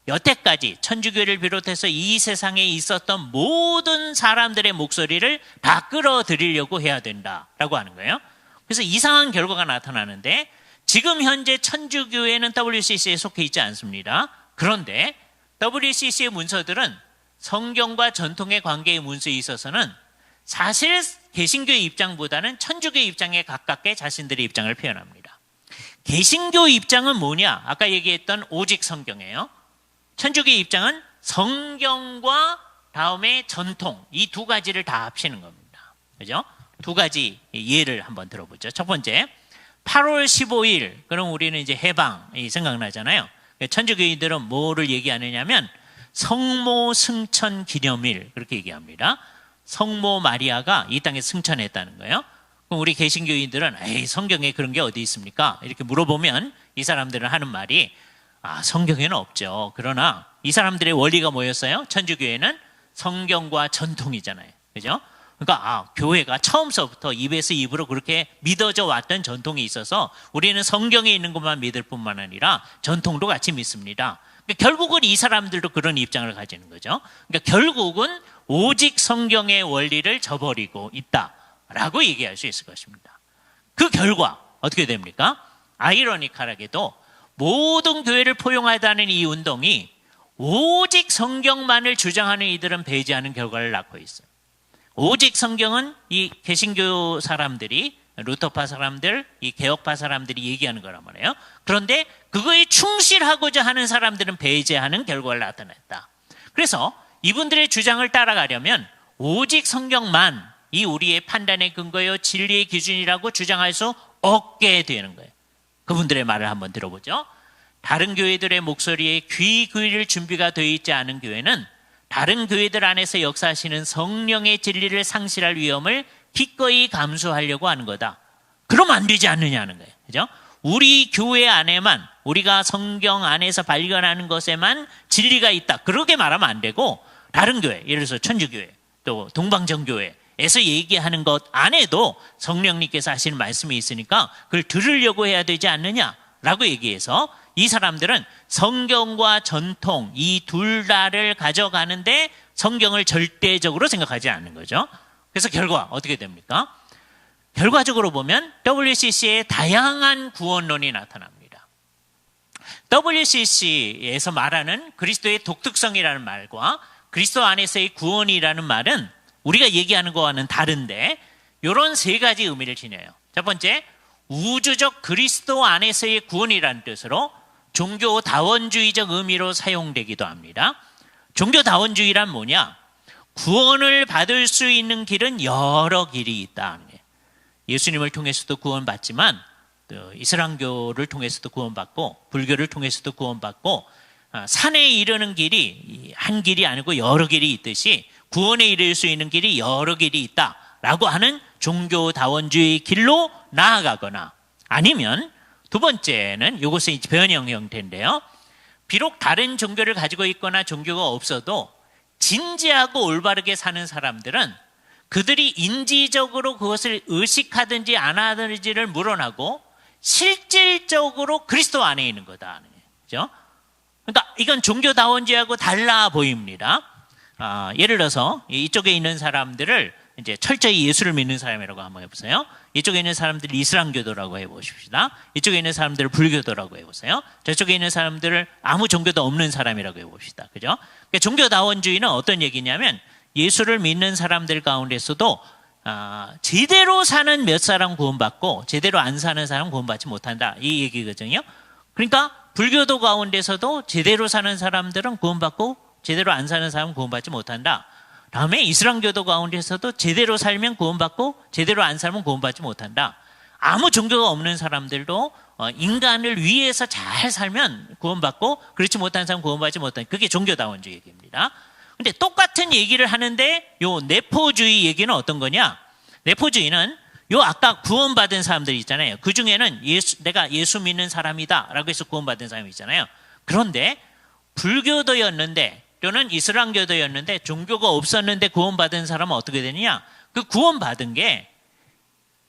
여태까지 천주교를 비롯해서 이 세상에 있었던 모든 사람들의 목소리를 다 끌어들이려고 해야 된다라고 하는 거예요. 그래서 이상한 결과가 나타나는데 지금 현재 천주교회는 WCC에 속해 있지 않습니다. 그런데 WCC의 문서들은 성경과 전통의 관계의 문서에 있어서는 사실 개신교의 입장보다는 천주교의 입장에 가깝게 자신들의 입장을 표현합니다. 개신교 입장은 뭐냐? 아까 얘기했던 오직 성경이에요. 천주교의 입장은 성경과 다음에 전통, 이 두 가지를 다 합치는 겁니다. 그죠? 두 가지 예를 한번 들어보죠. 첫 번째, 8월 15일, 그럼 우리는 이제 해방이 생각나잖아요. 천주교인들은 뭐를 얘기하느냐면 성모 승천 기념일, 그렇게 얘기합니다. 성모 마리아가 이 땅에 승천했다는 거예요. 그럼 우리 개신교인들은 에이, 성경에 그런 게 어디 있습니까? 이렇게 물어보면 이 사람들은 하는 말이 성경에는 없죠. 그러나 이 사람들의 원리가 뭐였어요? 천주교회는 성경과 전통이잖아요. 그죠? 그러니까 교회가 처음서부터 입에서 입으로 그렇게 믿어져 왔던 전통이 있어서 우리는 성경에 있는 것만 믿을 뿐만 아니라 전통도 같이 믿습니다. 그러니까 결국은 이 사람들도 그런 입장을 가지는 거죠. 그러니까 결국은 오직 성경의 원리를 저버리고 있다라고 얘기할 수 있을 것입니다. 그 결과 어떻게 됩니까? 아이러니컬하게도 모든 교회를 포용하다는 이 운동이 오직 성경만을 주장하는 이들은 배제하는 결과를 낳고 있어요. 오직 성경은 이 개신교 사람들이, 루터파 사람들, 이 개혁파 사람들이 얘기하는 거란 말이에요. 그런데 그거에 충실하고자 하는 사람들은 배제하는 결과를 나타냈다. 그래서 이분들의 주장을 따라가려면 오직 성경만 이 우리의 판단의 근거요, 진리의 기준이라고 주장할 수 없게 되는 거예요. 그분들의 말을 한번 들어보죠. 다른 교회들의 목소리에 귀 기울일 준비가 되어 있지 않은 교회는 다른 교회들 안에서 역사하시는 성령의 진리를 상실할 위험을 기꺼이 감수하려고 하는 거다. 그러면 안 되지 않느냐는 거예요. 그죠? 우리 교회 안에만, 우리가 성경 안에서 발견하는 것에만 진리가 있다. 그렇게 말하면 안 되고, 다른 교회, 예를 들어서 천주교회, 또 동방정교회에서 얘기하는 것 안에도 성령님께서 하시는 말씀이 있으니까 그걸 들으려고 해야 되지 않느냐라고 얘기해서 이 사람들은 성경과 전통 이 둘 다를 가져가는데 성경을 절대적으로 생각하지 않는 거죠. 그래서 결과 어떻게 됩니까? 결과적으로 보면 WCC의 다양한 구원론이 나타납니다. WCC에서 말하는 그리스도의 독특성이라는 말과 그리스도 안에서의 구원이라는 말은 우리가 얘기하는 거와는 다른데 이런 세 가지 의미를 지녀요. 첫 번째, 우주적 그리스도 안에서의 구원이라는 뜻으로 종교다원주의적 의미로 사용되기도 합니다. 종교다원주의란 뭐냐? 구원을 받을 수 있는 길은 여러 길이 있다는 거예요. 예수님을 통해서도 구원받지만 또 이슬람교를 통해서도 구원받고 불교를 통해서도 구원받고 산에 이르는 길이 한 길이 아니고 여러 길이 있듯이 구원에 이를 수 있는 길이 여러 길이 있다라고 하는 종교다원주의 길로 나아가거나 아니면 두 번째는 이것은 이제 변형 형태인데요. 비록 다른 종교를 가지고 있거나 종교가 없어도 진지하고 올바르게 사는 사람들은 그들이 인지적으로 그것을 의식하든지 안 하든지를 물어나고 실질적으로 그리스도 안에 있는 거다. 그죠? 그러니까 이건 종교다원주의하고 달라 보입니다. 예를 들어서 이쪽에 있는 사람들을 이제 철저히 예수를 믿는 사람이라고 한번 해보세요. 이쪽에 있는 사람들을 이슬람교도라고 해보십시다. 이쪽에 있는 사람들을 불교도라고 해보세요. 저쪽에 있는 사람들을 아무 종교도 없는 사람이라고 해봅시다. 그죠? 그러니까 종교다원주의는 어떤 얘기냐면 예수를 믿는 사람들 가운데서도 제대로 사는 몇 사람 구원받고 제대로 안 사는 사람 구원받지 못한다. 이 얘기거든요. 그러니까 불교도 가운데서도 제대로 사는 사람들은 구원받고 제대로 안 사는 사람은 구원받지 못한다. 다음에 이슬람교도 가운데서도 제대로 살면 구원받고 제대로 안 살면 구원받지 못한다. 아무 종교가 없는 사람들도 인간을 위해서 잘 살면 구원받고 그렇지 못한 사람은 구원받지 못한다. 그게 종교다원주의 얘기입니다. 근데 똑같은 얘기를 하는데 요 내포주의 얘기는 어떤 거냐? 내포주의는 요 아까 구원받은 사람들이 있잖아요. 그 중에는 내가 예수 믿는 사람이다 라고 해서 구원받은 사람이 있잖아요. 그런데 불교도였는데 또는 이슬람교도였는데 종교가 없었는데 구원받은 사람은 어떻게 되느냐? 그 구원받은 게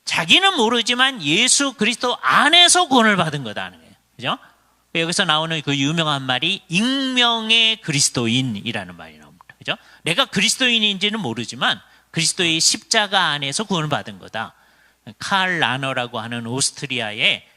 자기는 모르지만 예수 그리스도 안에서 구원을 받은 거다는 거예요. 그죠? 여기서 나오는 그 유명한 말이 익명의 그리스도인이라는 말이 나옵니다. 그죠? 내가 그리스도인인지는 모르지만 그리스도의 십자가 안에서 구원을 받은 거다. 칼 라너라고 하는 오스트리아의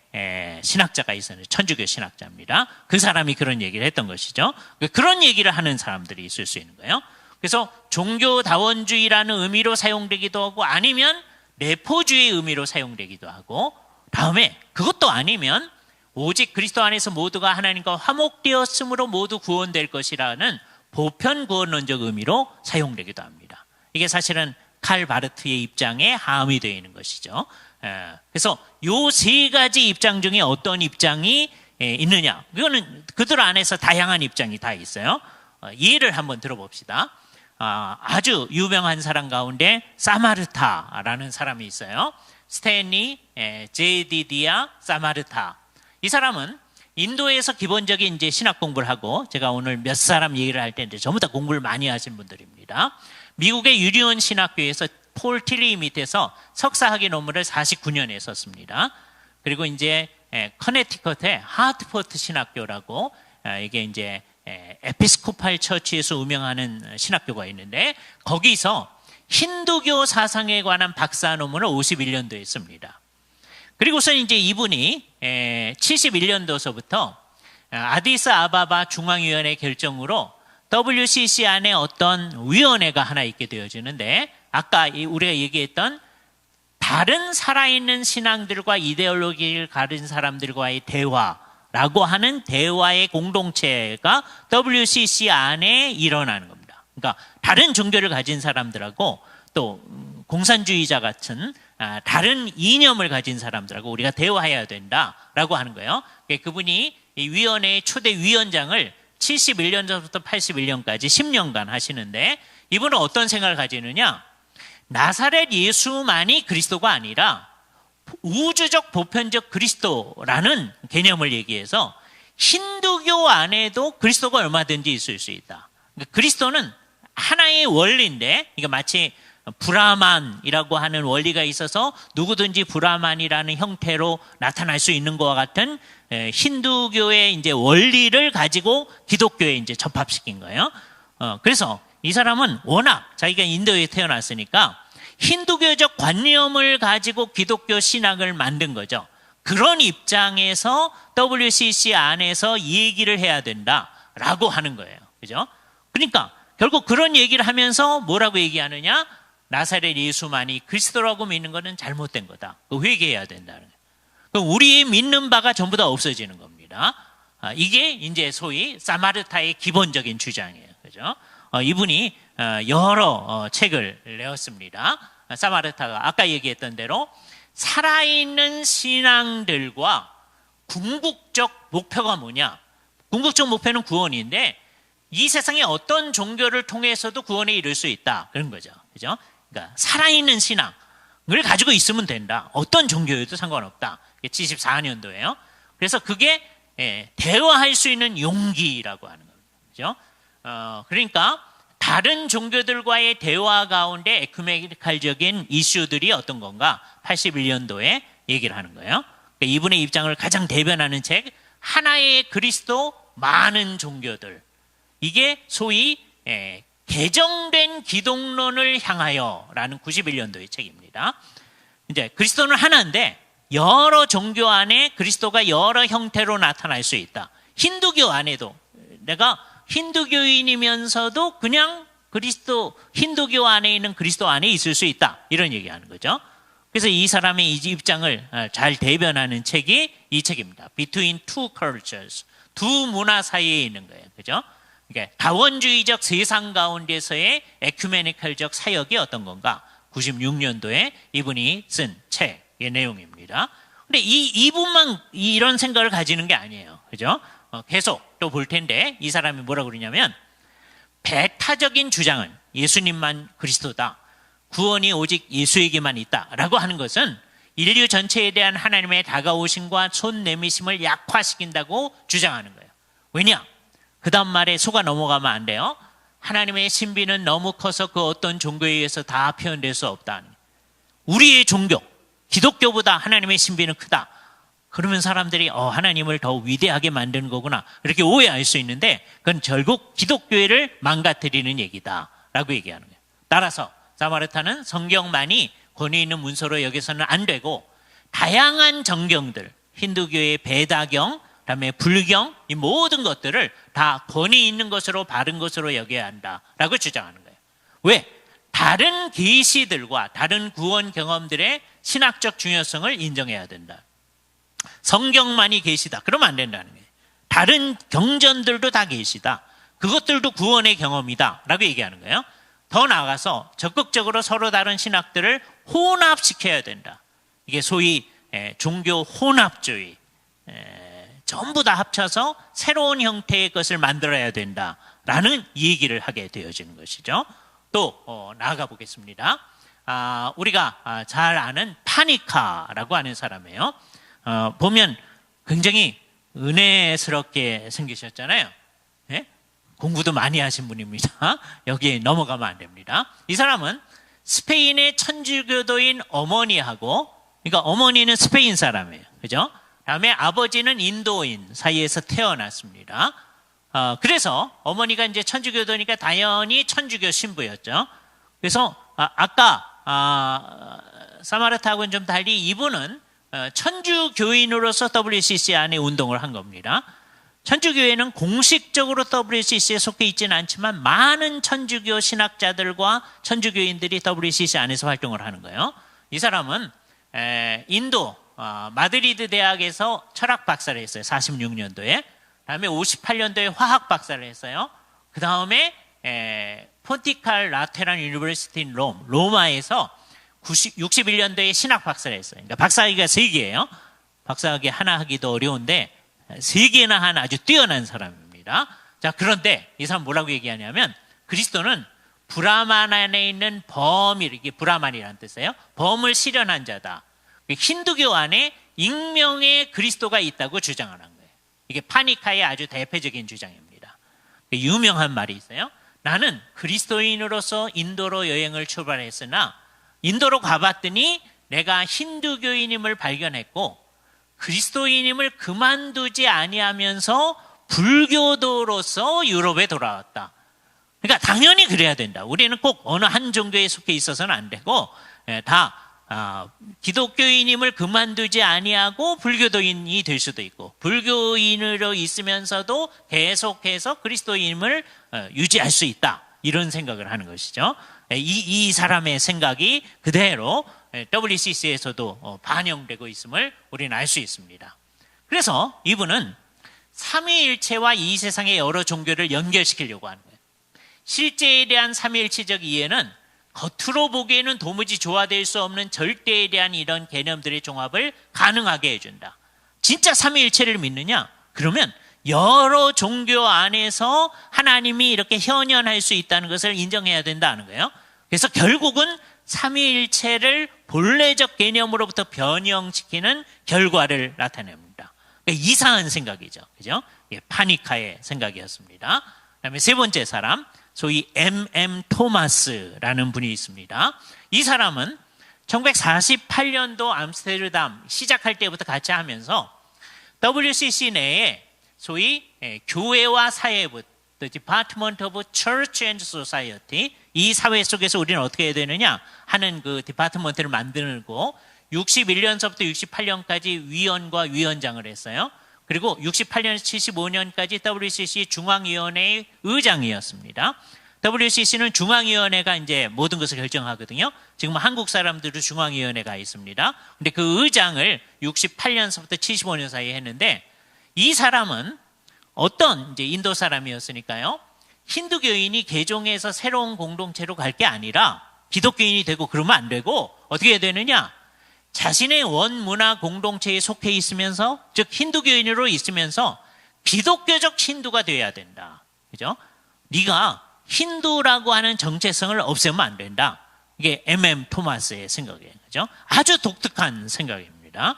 신학자가 있었는데 천주교 신학자입니다. 그 사람이 그런 얘기를 했던 것이죠. 그런 얘기를 하는 사람들이 있을 수 있는 거예요. 그래서 종교다원주의라는 의미로 사용되기도 하고 아니면 내포주의 의미로 사용되기도 하고 다음에 그것도 아니면 오직 그리스도 안에서 모두가 하나님과 화목되었으므로 모두 구원될 것이라는 보편구원론적 의미로 사용되기도 합니다. 이게 사실은 칼 바르트의 입장에 함의 되어 있는 것이죠. 그래서 요 세 가지 입장 중에 어떤 입장이 있느냐? 이거는 그들 안에서 다양한 입장이 다 있어요. 예를 한번 들어봅시다. 아주 유명한 사람 가운데 사마르타라는 사람이 있어요. 스탠리 제디디아 사마르타. 이 사람은 인도에서 기본적인 이제 신학 공부를 하고 제가 오늘 몇 사람 얘기를 할 텐데 전부 다 공부를 많이 하신 분들입니다. 미국의 유리온 신학교에서 폴 틸리 밑에서 석사학위 논문을 49년에 썼습니다. 그리고 이제 커네티컷의 하트포트 신학교라고 이게 이제 에피스코팔 처치에서 운영하는 신학교가 있는데 거기서 힌두교 사상에 관한 박사 논문을 51년도에 했습니다. 그리고서 이제 이분이 71년도서부터 아디스아바바 중앙위원회 결정으로 WCC 안에 어떤 위원회가 하나 있게 되어지는데, 아까 우리가 얘기했던 다른 살아있는 신앙들과 이데올로기를 가진 사람들과의 대화라고 하는 대화의 공동체가 WCC 안에 일어나는 겁니다. 그러니까 다른 종교를 가진 사람들하고 또 공산주의자 같은 다른 이념을 가진 사람들하고 우리가 대화해야 된다라고 하는 거예요. 그분이 이 위원회의 초대 위원장을 71년부터 81년까지 10년간 하시는데, 이분은 어떤 생각을 가지느냐? 나사렛 예수만이 그리스도가 아니라 우주적 보편적 그리스도라는 개념을 얘기해서 힌두교 안에도 그리스도가 얼마든지 있을 수 있다. 그러니까 그리스도는 하나의 원리인데, 이게 마치 브라만이라고 하는 원리가 있어서 누구든지 브라만이라는 형태로 나타날 수 있는 것과 같은 힌두교의 이제 원리를 가지고 기독교에 이제 접합시킨 거예요. 그래서 이 사람은 워낙 자기가 인도에 태어났으니까 힌두교적 관념을 가지고 기독교 신학을 만든 거죠. 그런 입장에서 WCC 안에서 이 얘기를 해야 된다라고 하는 거예요. 그죠? 그러니까 결국 그런 얘기를 하면서 뭐라고 얘기하느냐? 나사렛 예수만이 그리스도라고 믿는 것은 잘못된 거다. 회개해야 된다는 거예요. 그럼 우리 믿는 바가 전부 다 없어지는 겁니다. 이게 이제 소위 사마르타의 기본적인 주장이에요. 그죠? 이분이 여러 책을 내었습니다. 사마르타가 아까 얘기했던 대로 살아있는 신앙들과 궁극적 목표가 뭐냐? 궁극적 목표는 구원인데, 이 세상에 어떤 종교를 통해서도 구원에 이를 수 있다. 그런 거죠. 그죠? 그러니까 살아있는 신앙을 가지고 있으면 된다. 어떤 종교여도 상관없다. 74년도예요. 그래서 그게 대화할 수 있는 용기라고 하는 겁니다. 그죠? 그러니까 다른 종교들과의 대화 가운데 에큐메니칼적인 이슈들이 어떤 건가? 81년도에 얘기를 하는 거예요. 그러니까 이분의 입장을 가장 대변하는 책, 하나의 그리스도, 많은 종교들. 이게 소위 개정된 기독론을 향하여라는 91년도의 책입니다. 이제 그리스도는 하나인데 여러 종교 안에 그리스도가 여러 형태로 나타날 수 있다. 힌두교 안에도 내가 힌두교인이면서도 그냥 그리스도, 힌두교 안에 있는 그리스도 안에 있을 수 있다. 이런 얘기하는 거죠. 그래서 이 사람의 입장을 잘 대변하는 책이 이 책입니다. Between Two Cultures. 두 문화 사이에 있는 거예요. 그죠? 그러니까 다원주의적 세상 가운데서의 에큐메니컬적 사역이 어떤 건가? 96년도에 이분이 쓴 책의 내용입니다. 근데 이분만 이런 생각을 가지는 게 아니에요. 그죠? 계속 또 볼 텐데, 이 사람이 뭐라고 그러냐면, 배타적인 주장은 예수님만 그리스도다. 구원이 오직 예수에게만 있다라고 하는 것은 인류 전체에 대한 하나님의 다가오심과 손 내미심을 약화시킨다고 주장하는 거예요. 왜냐? 그 다음 말에 속아 넘어가면 안 돼요. 하나님의 신비는 너무 커서 그 어떤 종교에 의해서 다 표현될 수 없다. 우리의 종교, 기독교보다 하나님의 신비는 크다. 그러면 사람들이 하나님을 더 위대하게 만드는 거구나, 이렇게 오해할 수 있는데, 그건 결국 기독교회를 망가뜨리는 얘기다라고 얘기하는 거예요. 따라서 사마르타는 성경만이 권위 있는 문서로 여기서는 안 되고, 다양한 정경들, 힌두교의 베다경, 그다음에 불경, 이 모든 것들을 다 권위 있는 것으로, 바른 것으로 여겨야 한다라고 주장하는 거예요. 왜? 다른 계시들과 다른 구원 경험들의 신학적 중요성을 인정해야 된다. 성경만이 계시다, 그러면 안 된다는 거예요. 다른 경전들도 다 계시다, 그것들도 구원의 경험이다 라고 얘기하는 거예요. 더 나아가서 적극적으로 서로 다른 신학들을 혼합시켜야 된다. 이게 소위 종교 혼합주의, 전부 다 합쳐서 새로운 형태의 것을 만들어야 된다라는 얘기를 하게 되어지는 것이죠. 또 나아가 보겠습니다. 우리가 잘 아는 파니카라고 하는 사람이에요. 보면 굉장히 은혜스럽게 생기셨잖아요. 네? 공부도 많이 하신 분입니다. 여기에 넘어가면 안 됩니다. 이 사람은 스페인의 천주교도인 어머니하고, 그러니까 어머니는 스페인 사람이에요. 그죠? 다음에 아버지는 인도인 사이에서 태어났습니다. 그래서 어머니가 이제 천주교도니까 당연히 천주교 신부였죠. 그래서 아까 사마르타하고는 좀 달리 이분은 천주교인으로서 WCC 안에 운동을 한 겁니다. 천주교회는 공식적으로 WCC에 속해 있지는 않지만 많은 천주교 신학자들과 천주교인들이 WCC 안에서 활동을 하는 거예요. 이 사람은 인도 마드리드 대학에서 철학 박사를 했어요. 46년도에. 그다음에 58년도에 화학 박사를 했어요. 그 다음에 폰티칼 라테란 유니버시티 인 로마에서 61년도에 신학 박사를 했어요. 그러니까 박사학위가 3개예요. 박사학위 하나 하기도 어려운데 3개나 한 아주 뛰어난 사람입니다. 자, 그런데 이 사람 뭐라고 얘기하냐면 그리스도는 브라만 안에 있는 범일, 이게 브라만이라는 뜻이에요. 범을 실현한 자다. 힌두교 안에 익명의 그리스도가 있다고 주장을 한 거예요. 이게 파니카의 아주 대표적인 주장입니다. 유명한 말이 있어요. 나는 그리스도인으로서 인도로 여행을 출발했으나 인도로 가봤더니 내가 힌두교인임을 발견했고 그리스도인임을 그만두지 아니하면서 불교도로서 유럽에 돌아왔다. 그러니까 당연히 그래야 된다. 우리는 꼭 어느 한 종교에 속해 있어서는 안 되고 다 기독교인임을 그만두지 아니하고 불교도인이 될 수도 있고 불교인으로 있으면서도 계속해서 그리스도인임을 유지할 수 있다. 이런 생각을 하는 것이죠. 이 사람의 생각이 그대로 WCC에서도 반영되고 있음을 우리는 알 수 있습니다. 그래서 이분은 삼위일체와 이 세상의 여러 종교를 연결시키려고 하는 거예요. 실제에 대한 삼위일체적 이해는 겉으로 보기에는 도무지 조화될 수 없는 절대에 대한 이런 개념들의 종합을 가능하게 해준다. 진짜 삼위일체를 믿느냐? 그러면 여러 종교 안에서 하나님이 이렇게 현현할 수 있다는 것을 인정해야 된다는 거예요. 그래서 결국은 삼위일체를 본래적 개념으로부터 변형시키는 결과를 나타냅니다. 그러니까 이상한 생각이죠. 그죠? 파니카의 생각이었습니다. 그다음에 세 번째 사람, 소위 M.M. 토마스라는 분이 있습니다. 이 사람은 1948년도 암스테르담 시작할 때부터 같이 하면서 WCC 내에 소위 교회와 사회부, The Department of Church and Society, 이 사회 속에서 우리는 어떻게 해야 되느냐 하는 그 디파트먼트를 만들고 61년서부터 68년까지 위원과 위원장을 했어요. 그리고 68년에서 75년까지 WCC 중앙위원회의 의장이었습니다. WCC는 중앙위원회가 이제 모든 것을 결정하거든요. 지금 한국 사람들도 중앙위원회가 있습니다. 근데 그 의장을 68년서부터 75년 사이에 했는데 이 사람은 어떤 이제 인도 사람이었으니까요. 힌두교인이 개종해서 새로운 공동체로 갈 게 아니라 기독교인이 되고 그러면 안 되고 어떻게 해야 되느냐? 자신의 원문화 공동체에 속해 있으면서 즉 힌두교인으로 있으면서 기독교적 힌두가 되어야 된다. 그죠? 네가 힌두라고 하는 정체성을 없애면 안 된다. 이게 M.M. 토마스의 생각이에요. 그죠? 아주 독특한 생각입니다.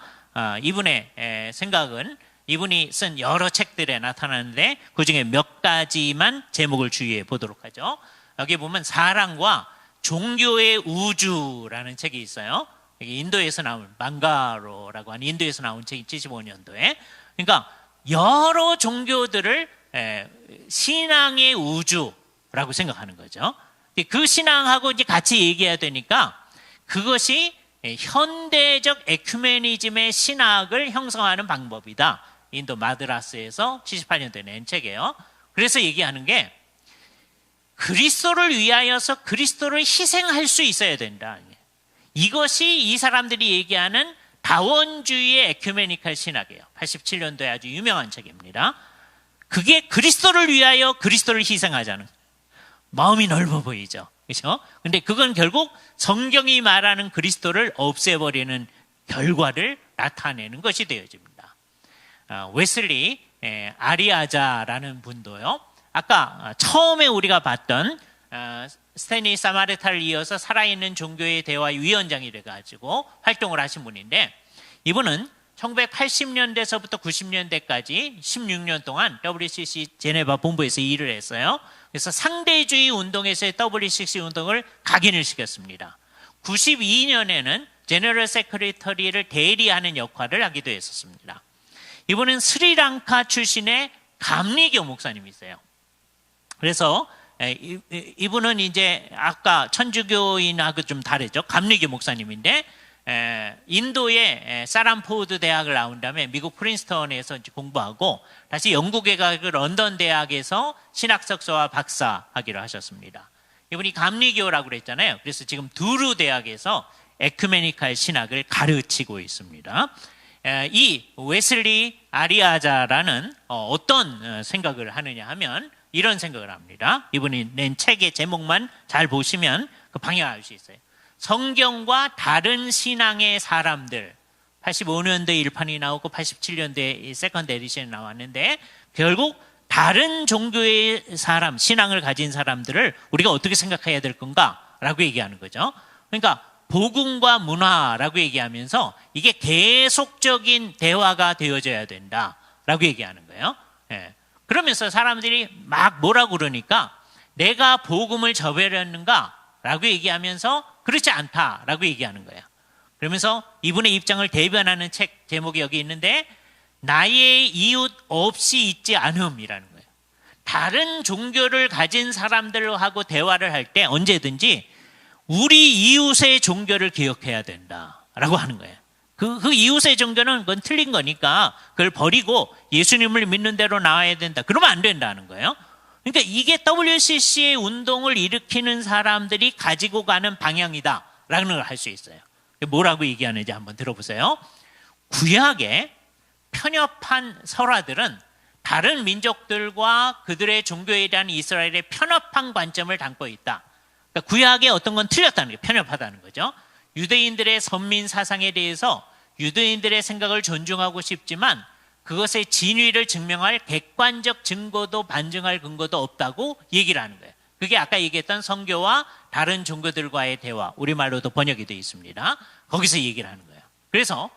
이분의 생각은 이분이 쓴 여러 책들에 나타나는데 그중에 몇 가지만 제목을 주의해 보도록 하죠. 여기 보면 사랑과 종교의 우주라는 책이 있어요. 인도에서 나온 망가로라고 하는 인도에서 나온 책이 75년도에. 그러니까 여러 종교들을 신앙의 우주라고 생각하는 거죠. 그 신앙하고 이제 같이 얘기해야 되니까 그것이 현대적 에큐메니즘의 신학을 형성하는 방법이다. 인도 마드라스에서 78년도에 낸 책이에요. 그래서 얘기하는 게 그리스도를 위하여서 그리스도를 희생할 수 있어야 된다. 이것이 이 사람들이 얘기하는 다원주의의 에큐메니컬 신학이에요. 87년도에 아주 유명한 책입니다. 그게 그리스도를 위하여 그리스도를 희생하자는 마음이 넓어 보이죠. 그렇죠? 근데 그건 결국 성경이 말하는 그리스도를 없애버리는 결과를 나타내는 것이 되어집니다. 웨슬리 아리아자라는 분도요. 아까 처음에 우리가 봤던 스탠리 사마르타를 이어서 살아있는 종교의 대화의 위원장이 돼가지고 활동을 하신 분인데 이분은 1980년대서부터 90년대까지 16년 동안 WCC 제네바 본부에서 일을 했어요. 그래서 상대주의 운동에서의 WCC 운동을 각인을 시켰습니다. 92년에는 제너럴 세크리터리를 대리하는 역할을 하기도 했었습니다. 이분은 스리랑카 출신의 감리교 목사님이세요. 그래서 이분은 이제 아까 천주교인하고 좀 다르죠. 감리교 목사님인데 인도의 사람포드 대학을 나온 다음에 미국 프린스턴에서 이제 공부하고 다시 영국에 가고 런던 대학에서 신학 석사와 박사 학위를 하셨습니다. 이분이 감리교라고 그랬잖아요. 그래서 지금 두루 대학에서 에큐메니칼 신학을 가르치고 있습니다. 이 웨슬리 아리아자라는 어떤 생각을 하느냐 하면 이런 생각을 합니다. 이분이 낸 책의 제목만 잘 보시면 그 방향을 알 수 있어요. 성경과 다른 신앙의 사람들, 85년대 1판이 나오고 87년대 세컨드 에디션이 나왔는데 결국 다른 종교의 사람, 신앙을 가진 사람들을 우리가 어떻게 생각해야 될 건가라고 얘기하는 거죠. 그러니까 복음과 문화라고 얘기하면서 이게 계속적인 대화가 되어져야 된다라고 얘기하는 거예요. 예. 그러면서 사람들이 막 뭐라고 그러니까 내가 복음을 저버렸는가라고 얘기하면서 그렇지 않다라고 얘기하는 거예요. 그러면서 이분의 입장을 대변하는 책 제목이 여기 있는데 나의 이웃 없이 있지 않음이라는 거예요. 다른 종교를 가진 사람들하고 대화를 할 때 언제든지 우리 이웃의 종교를 기억해야 된다라고 하는 거예요. 그 이웃의 종교는 그건 틀린 거니까 그걸 버리고 예수님을 믿는 대로 나와야 된다. 그러면 안 된다는 거예요. 그러니까 이게 WCC의 운동을 일으키는 사람들이 가지고 가는 방향이다라는 걸 할 수 있어요. 뭐라고 얘기하는지 한번 들어보세요. 구약의 편협한 설화들은 다른 민족들과 그들의 종교에 대한 이스라엘의 편협한 관점을 담고 있다. 그러니까 구약의 어떤 건 틀렸다는 게 편협하다는 거죠. 유대인들의 선민 사상에 대해서 유대인들의 생각을 존중하고 싶지만 그것의 진위를 증명할 객관적 증거도 반증할 근거도 없다고 얘기를 하는 거예요. 그게 아까 얘기했던 선교와 다른 종교들과의 대화, 우리말로도 번역이 되어 있습니다. 거기서 얘기를 하는 거예요. 그래서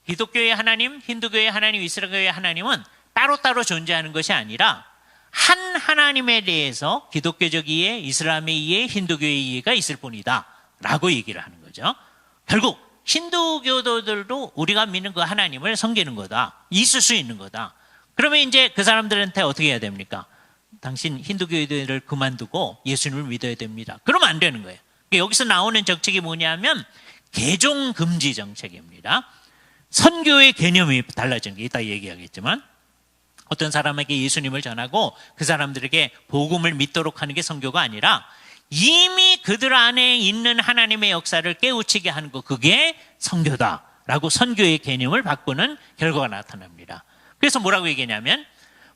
기독교의 하나님, 힌두교의 하나님, 이슬람교의 하나님은 따로따로 존재하는 것이 아니라 한 하나님에 대해서 기독교적 이해, 이슬람의 이해, 힌두교의 이해가 있을 뿐이다 라고 얘기를 하는 거죠. 결국 힌두교도들도 우리가 믿는 그 하나님을 섬기는 거다. 있을 수 있는 거다. 그러면 이제 그 사람들한테 어떻게 해야 됩니까? 당신 힌두교인들을 그만두고 예수님을 믿어야 됩니다. 그러면 안 되는 거예요. 여기서 나오는 정책이 뭐냐면 개종 금지 정책입니다. 선교의 개념이 달라지는 게 이따 얘기하겠지만 어떤 사람에게 예수님을 전하고 그 사람들에게 복음을 믿도록 하는 게 선교가 아니라 이미 그들 안에 있는 하나님의 역사를 깨우치게 하는 거, 그게 선교다라고 선교의 개념을 바꾸는 결과가 나타납니다. 그래서 뭐라고 얘기하냐면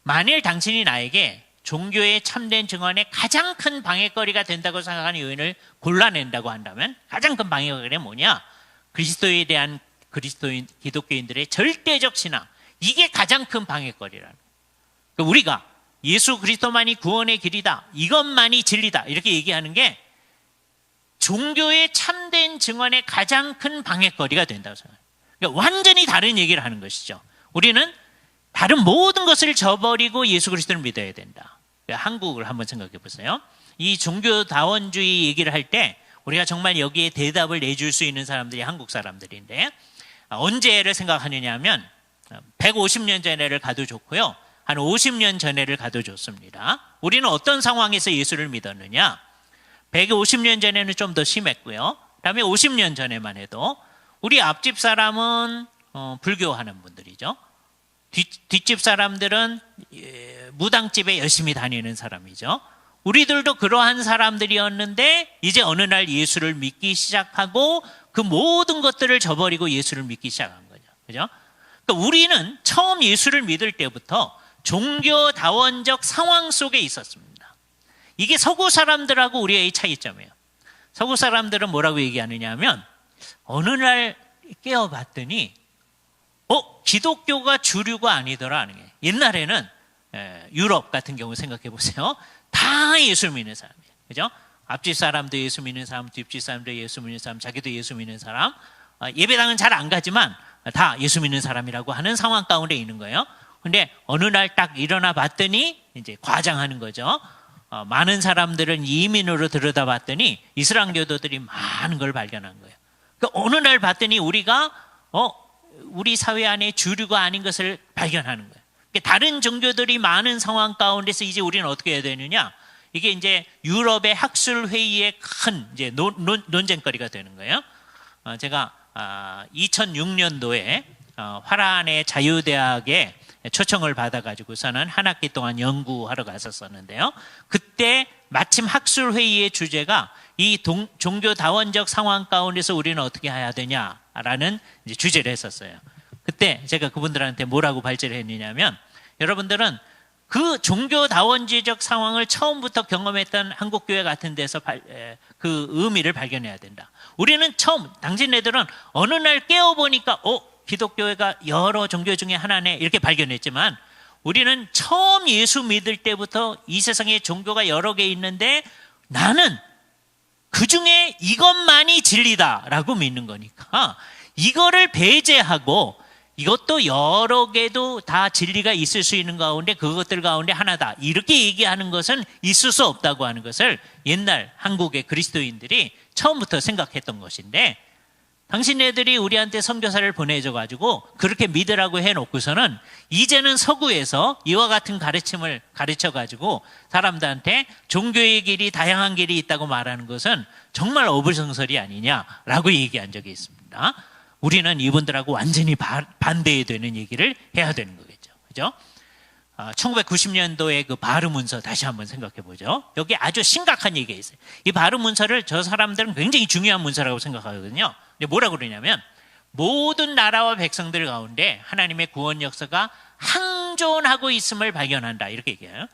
만일 당신이 나에게 종교의 참된 증언에 가장 큰 방해거리가 된다고 생각하는 요인을 골라낸다고 한다면 가장 큰 방해거리가 뭐냐? 그리스도에 대한 기독교인들의 절대적 신앙, 이게 가장 큰 방해거리라는 거예요. 그러니까 우리가 예수 그리스도만이 구원의 길이다, 이것만이 진리다 이렇게 얘기하는 게 종교의 참된 증언의 가장 큰 방해거리가 된다고 생각해요. 그러니까 완전히 다른 얘기를 하는 것이죠. 우리는 다른 모든 것을 저버리고 예수 그리스도를 믿어야 된다. 그러니까 한국을 한번 생각해 보세요. 이 종교다원주의 얘기를 할 때 우리가 정말 여기에 대답을 내줄 수 있는 사람들이 한국 사람들인데 언제를 생각하느냐 하면 150년 전에를 가도 좋고요. 한 50년 전에를 가도 좋습니다. 우리는 어떤 상황에서 예수를 믿었느냐? 150년 전에는 좀 더 심했고요. 그다음에 50년 전에만 해도 우리 앞집 사람은 불교하는 분들이죠. 뒷집 사람들은 무당집에 열심히 다니는 사람이죠. 우리들도 그러한 사람들이었는데 이제 어느 날 예수를 믿기 시작하고 그 모든 것들을 저버리고 예수를 믿기 시작한 거죠. 그죠? 그러니까 우리는 처음 예수를 믿을 때부터 종교다원적 상황 속에 있었습니다. 이게 서구 사람들하고 우리의 차이점이에요. 서구 사람들은 뭐라고 얘기하느냐 하면 어느 날 깨어봤더니 기독교가 주류가 아니더라 하는 게. 옛날에는 유럽 같은 경우 생각해 보세요. 다 예수 믿는 사람이에요. 그죠? 앞집 사람도 예수 믿는 사람, 뒷집 사람도 예수 믿는 사람, 자기도 예수 믿는 사람. 예배당은 잘 안 가지만 다 예수 믿는 사람이라고 하는 상황 가운데 있는 거예요. 근데 어느 날 딱 일어나 봤더니 이제 과장하는 거죠. 많은 사람들은 이민으로 들여다봤더니 이슬람교도들이 많은 걸 발견한 거예요. 그러니까 어느 날 봤더니 우리가 우리 사회 안에 주류가 아닌 것을 발견하는 거예요. 그러니까 다른 종교들이 많은 상황 가운데서 이제 우리는 어떻게 해야 되느냐? 이게 이제 유럽의 학술 회의의 큰 이제 논쟁거리가 되는 거예요. 제가 2006년도에 화란의 자유대학에 초청을 받아가지고서는 한 학기 동안 연구하러 갔었었는데요. 그때 마침 학술회의의 주제가 이 종교다원적 상황 가운데서 우리는 어떻게 해야 되냐라는 이제 주제를 했었어요. 그때 제가 그분들한테 뭐라고 발제를 했느냐면, 여러분들은 그 종교다원주의적 상황을 처음부터 경험했던 한국교회 같은 데서 그 의미를 발견해야 된다. 우리는 당신네들은 어느 날 깨어보니까 기독교회가 여러 종교 중에 하나네 이렇게 발견했지만, 우리는 처음 예수 믿을 때부터 이 세상에 종교가 여러 개 있는데 나는 그 중에 이것만이 진리다라고 믿는 거니까, 이거를 배제하고 이것도 여러 개도 다 진리가 있을 수 있는 가운데 그것들 가운데 하나다 이렇게 얘기하는 것은 있을 수 없다고 하는 것을 옛날 한국의 그리스도인들이 처음부터 생각했던 것인데, 당신네들이 우리한테 선교사를 보내줘가지고 그렇게 믿으라고 해놓고서는 이제는 서구에서 이와 같은 가르침을 가르쳐가지고 사람들한테 종교의 길이 다양한 길이 있다고 말하는 것은 정말 어불성설이 아니냐라고 얘기한 적이 있습니다. 우리는 이분들하고 완전히 반대에 되는 얘기를 해야 되는 거겠죠. 그죠? 1990년도에 그 바르 문서 다시 한번 생각해 보죠. 여기 아주 심각한 얘기가 있어요. 이 바르 문서를 저 사람들은 굉장히 중요한 문서라고 생각하거든요. 근데 뭐라고 그러냐면, 모든 나라와 백성들 가운데 하나님의 구원 역사가 항존하고 있음을 발견한다 이렇게 얘기해요.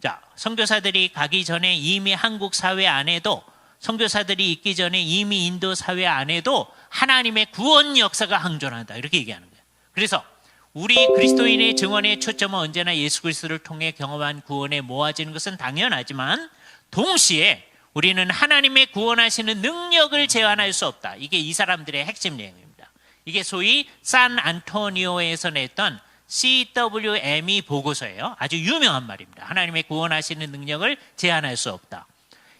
자, 선교사들이 가기 전에 이미 한국 사회 안에도, 선교사들이 있기 전에 이미 인도 사회 안에도 하나님의 구원 역사가 항존한다 이렇게 얘기하는 거예요. 그래서 우리 그리스도인의 증언의 초점은 언제나 예수 그리스도를 통해 경험한 구원에 모아지는 것은 당연하지만, 동시에 우리는 하나님의 구원하시는 능력을 제한할 수 없다. 이게 이 사람들의 핵심 내용입니다. 이게 소위 산 안토니오에서 냈던 CWME 보고서예요. 아주 유명한 말입니다. 하나님의 구원하시는 능력을 제한할 수 없다.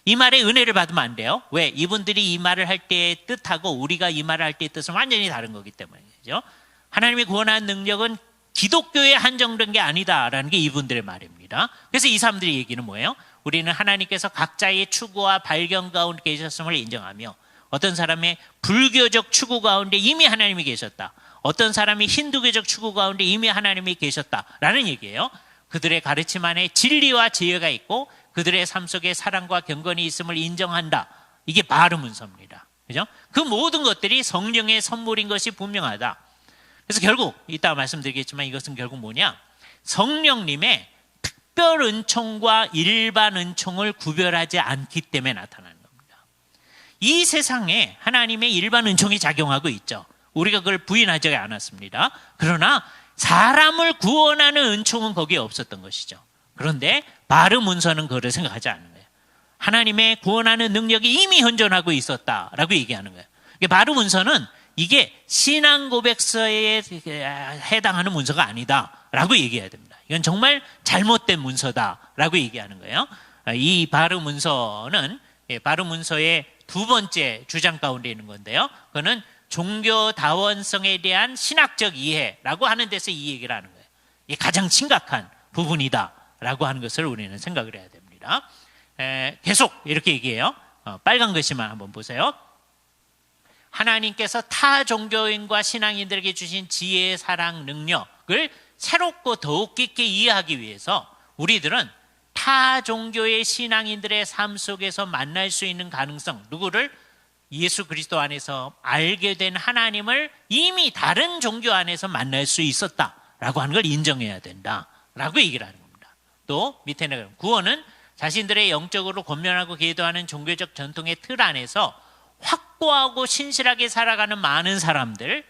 이 말에 은혜를 받으면 안 돼요. 왜? 이분들이 이 말을 할 때의 뜻하고 우리가 이 말을 할 때의 뜻은 완전히 다른 거기 때문이죠. 하나님의 구원하는 능력은 기독교에 한정된 게 아니다라는 게 이분들의 말입니다. 그래서 이 사람들의 얘기는 뭐예요? 우리는 하나님께서 각자의 추구와 발견 가운데 계셨음을 인정하며, 어떤 사람의 불교적 추구 가운데 이미 하나님이 계셨다, 어떤 사람이 힌두교적 추구 가운데 이미 하나님이 계셨다라는 얘기예요. 그들의 가르침 안에 진리와 지혜가 있고 그들의 삶 속에 사랑과 경건이 있음을 인정한다. 이게 바르 문서입니다. 그죠? 그 모든 것들이 성령의 선물인 것이 분명하다. 그래서 결국 이따가 말씀드리겠지만, 이것은 결국 뭐냐? 성령님의 특별 은총과 일반 은총을 구별하지 않기 때문에 나타나는 겁니다. 이 세상에 하나님의 일반 은총이 작용하고 있죠. 우리가 그걸 부인하지 않았습니다. 그러나 사람을 구원하는 은총은 거기에 없었던 것이죠. 그런데 바르 문서는 그거를 생각하지 않는 거예요. 하나님의 구원하는 능력이 이미 현존하고 있었다라고 얘기하는 거예요. 바르 문서는 이게 신앙 고백서에 해당하는 문서가 아니다라고 얘기해야 됩니다. 이건 정말 잘못된 문서다라고 얘기하는 거예요. 이 바르 문서는 바르 문서의 두 번째 주장 가운데 있는 건데요. 그거는 종교다원성에 대한 신학적 이해라고 하는 데서 이 얘기를 하는 거예요. 이게 가장 심각한 부분이다라고 하는 것을 우리는 생각을 해야 됩니다. 계속 이렇게 얘기해요. 빨간 글씨만 한번 보세요. 하나님께서 타 종교인과 신앙인들에게 주신 지혜, 사랑, 능력을 새롭고 더욱 깊게 이해하기 위해서 우리들은 타 종교의 신앙인들의 삶 속에서 만날 수 있는 가능성, 누구를? 예수 그리스도 안에서 알게 된 하나님을 이미 다른 종교 안에서 만날 수 있었다라고 하는 걸 인정해야 된다라고 얘기를 하는 겁니다. 또 밑에는 구원은 자신들의 영적으로 권면하고 기도하는 종교적 전통의 틀 안에서 확고하고 신실하게 살아가는 많은 사람들,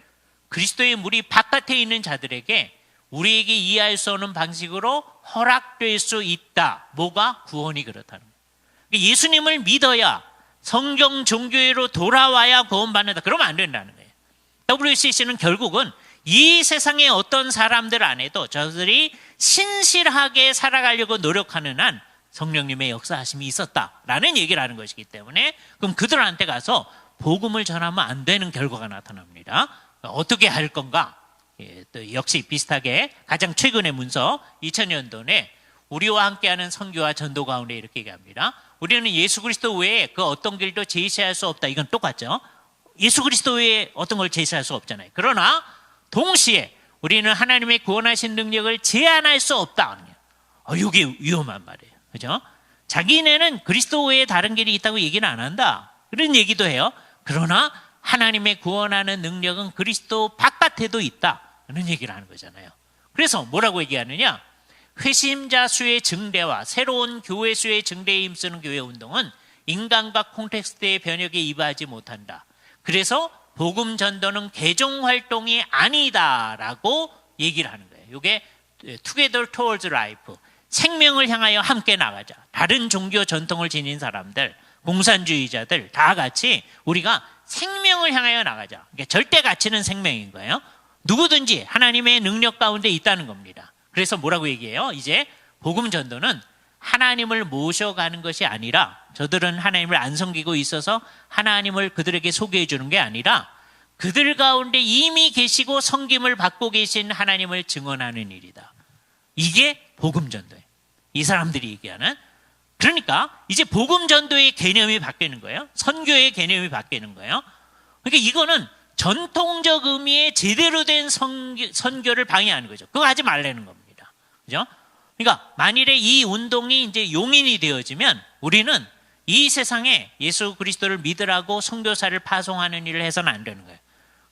그리스도의 무리 바깥에 있는 자들에게 우리에게 이해할 수 없는 방식으로 허락될 수 있다. 뭐가? 구원이 그렇다는 거예요. 예수님을 믿어야, 성경 종교회로 돌아와야 구원받는다. 그러면 안 된다는 거예요. WCC는 결국은 이 세상의 어떤 사람들 안에도 저들이 신실하게 살아가려고 노력하는 한 성령님의 역사하심이 있었다라는 얘기를 하는 것이기 때문에, 그럼 그들한테 가서 복음을 전하면 안 되는 결과가 나타납니다. 어떻게 할 건가? 또 역시 비슷하게 가장 최근의 문서 2000년도에 우리와 함께하는 선교와 전도 가운데 이렇게 얘기합니다. 우리는 예수 그리스도 외에 그 어떤 길도 제시할 수 없다. 이건 똑같죠. 예수 그리스도 외에 어떤 걸 제시할 수 없잖아요. 그러나 동시에 우리는 하나님의 구원하신 능력을 제한할 수 없다. 이게 위험한 말이에요. 그죠? 자기네는 그리스도 외에 다른 길이 있다고 얘기는 안 한다. 그런 얘기도 해요. 그러나 하나님의 구원하는 능력은 그리스도 바깥에도 있다. 그런 얘기를 하는 거잖아요. 그래서 뭐라고 얘기하느냐? 회심자 수의 증대와 새로운 교회 수의 증대에 힘쓰는 교회 운동은 인간과 콘텍스트의 변혁에 이바하지 못한다. 그래서 복음 전도는 개종 활동이 아니다라고 얘기를 하는 거예요. 이게 Together Towards Life, 생명을 향하여 함께 나가자. 다른 종교 전통을 지닌 사람들, 공산주의자들 다 같이 우리가 생명을 향하여 나가자. 그러니까 절대 가치는 생명인 거예요. 누구든지 하나님의 능력 가운데 있다는 겁니다. 그래서 뭐라고 얘기해요? 이제 복음 전도는 하나님을 모셔가는 것이 아니라, 저들은 하나님을 안 섬기고 있어서 하나님을 그들에게 소개해 주는 게 아니라 그들 가운데 이미 계시고 섬김을 받고 계신 하나님을 증언하는 일이다. 이게 복음 전도예요. 이 사람들이 얘기하는. 그러니까 이제 복음 전도의 개념이 바뀌는 거예요. 선교의 개념이 바뀌는 거예요. 그러니까 이거는 전통적 의미의 제대로 된 선교를 방해하는 거죠. 그거 하지 말라는 겁니다. 그죠? 그러니까 만일에 이 운동이 이제 용인이 되어지면 우리는 이 세상에 예수 그리스도를 믿으라고 선교사를 파송하는 일을 해서는 안 되는 거예요.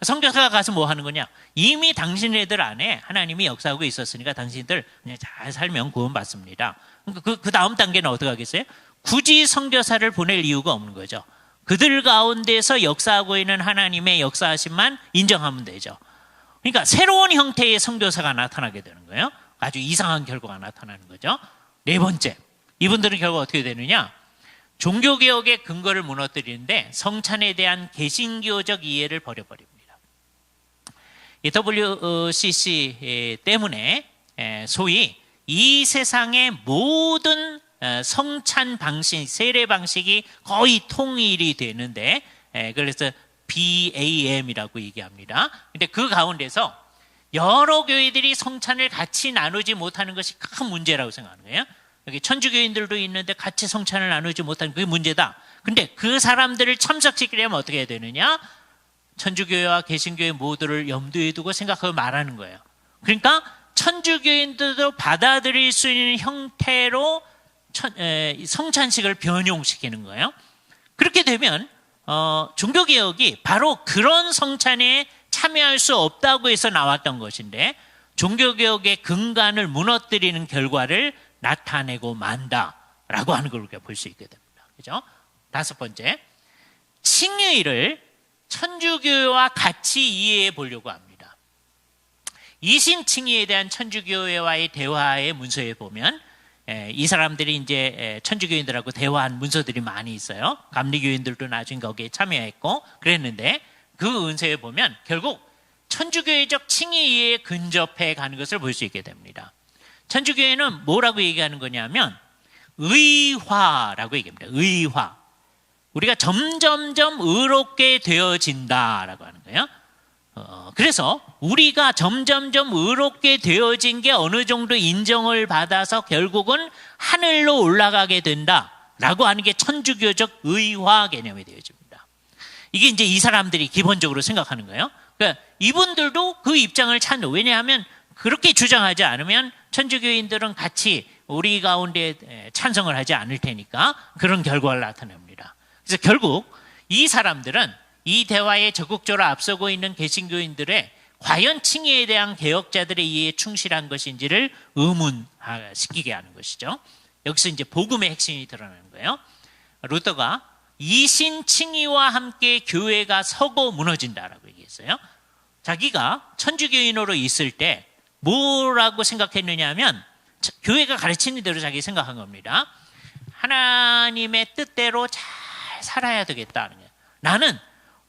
선교사가 가서 뭐 하는 거냐? 이미 당신네들 안에 하나님이 역사하고 있었으니까 당신들 그냥 잘 살면 구원받습니다. 그 다음 단계는 어떻게 하겠어요? 굳이 선교사를 보낼 이유가 없는 거죠. 그들 가운데서 역사하고 있는 하나님의 역사하심만 인정하면 되죠. 그러니까 새로운 형태의 선교사가 나타나게 되는 거예요. 아주 이상한 결과가 나타나는 거죠. 네 번째, 이분들은 결국 어떻게 되느냐? 종교개혁의 근거를 무너뜨리는데 성찬에 대한 개신교적 이해를 버려버립니다. 이 WCC 때문에 소위 이 세상의 모든 성찬 방식, 세례 방식이 거의 통일이 되는데, 그래서 BAM이라고 얘기합니다. 근데 그 가운데서 여러 교회들이 성찬을 같이 나누지 못하는 것이 큰 문제라고 생각하는 거예요. 여기 천주교인들도 있는데 같이 성찬을 나누지 못하는 그게 문제다. 근데 그 사람들을 참석시키려면 어떻게 해야 되느냐? 천주교회와 개신교회 모두를 염두에 두고 생각하고 말하는 거예요. 그러니까 천주교인들도 받아들일 수 있는 형태로 성찬식을 변용시키는 거예요. 그렇게 되면 종교개혁이 바로 그런 성찬에 참여할 수 없다고 해서 나왔던 것인데, 종교개혁의 근간을 무너뜨리는 결과를 나타내고 만다라고 하는 걸 우리가 볼 수 있게 됩니다. 그죠? 다섯 번째, 칭의를 천주교회와 같이 이해해 보려고 합니다. 이신칭의에 대한 천주교회와의 대화의 문서에 보면 이 사람들이 이제 천주교인들하고 대화한 문서들이 많이 있어요. 감리교인들도 나중에 거기에 참여했고 그랬는데, 그 은서에 보면 결국 천주교회적 칭의 이해에 근접해 가는 것을 볼 수 있게 됩니다. 천주교회는 뭐라고 얘기하는 거냐면 의화라고 얘기합니다. 의화. 우리가 점점점 의롭게 되어진다라고 하는 거예요. 그래서 우리가 점점점 의롭게 되어진 게 어느 정도 인정을 받아서 결국은 하늘로 올라가게 된다라고 하는 게 천주교적 의화 개념이 되어집니다. 이게 이제 이 사람들이 기본적으로 생각하는 거예요. 그러니까 이분들도 그 입장을 찾는, 왜냐하면 그렇게 주장하지 않으면 천주교인들은 같이 우리 가운데 찬성을 하지 않을 테니까 그런 결과를 나타냅니다. 그래서 결국 이 사람들은 이 대화에 적극적으로 앞서고 있는 개신교인들의 과연 칭의에 대한 개혁자들의 이해에 충실한 것인지를 의문시키게 하는 것이죠. 여기서 이제 복음의 핵심이 드러나는 거예요. 루터가 이신칭의와 함께 교회가 서고 무너진다라고 얘기했어요. 자기가 천주교인으로 있을 때 뭐라고 생각했느냐 하면 교회가 가르치는 대로 자기 생각한 겁니다. 하나님의 뜻대로 잘 살아야 되겠다는 거예요. 나는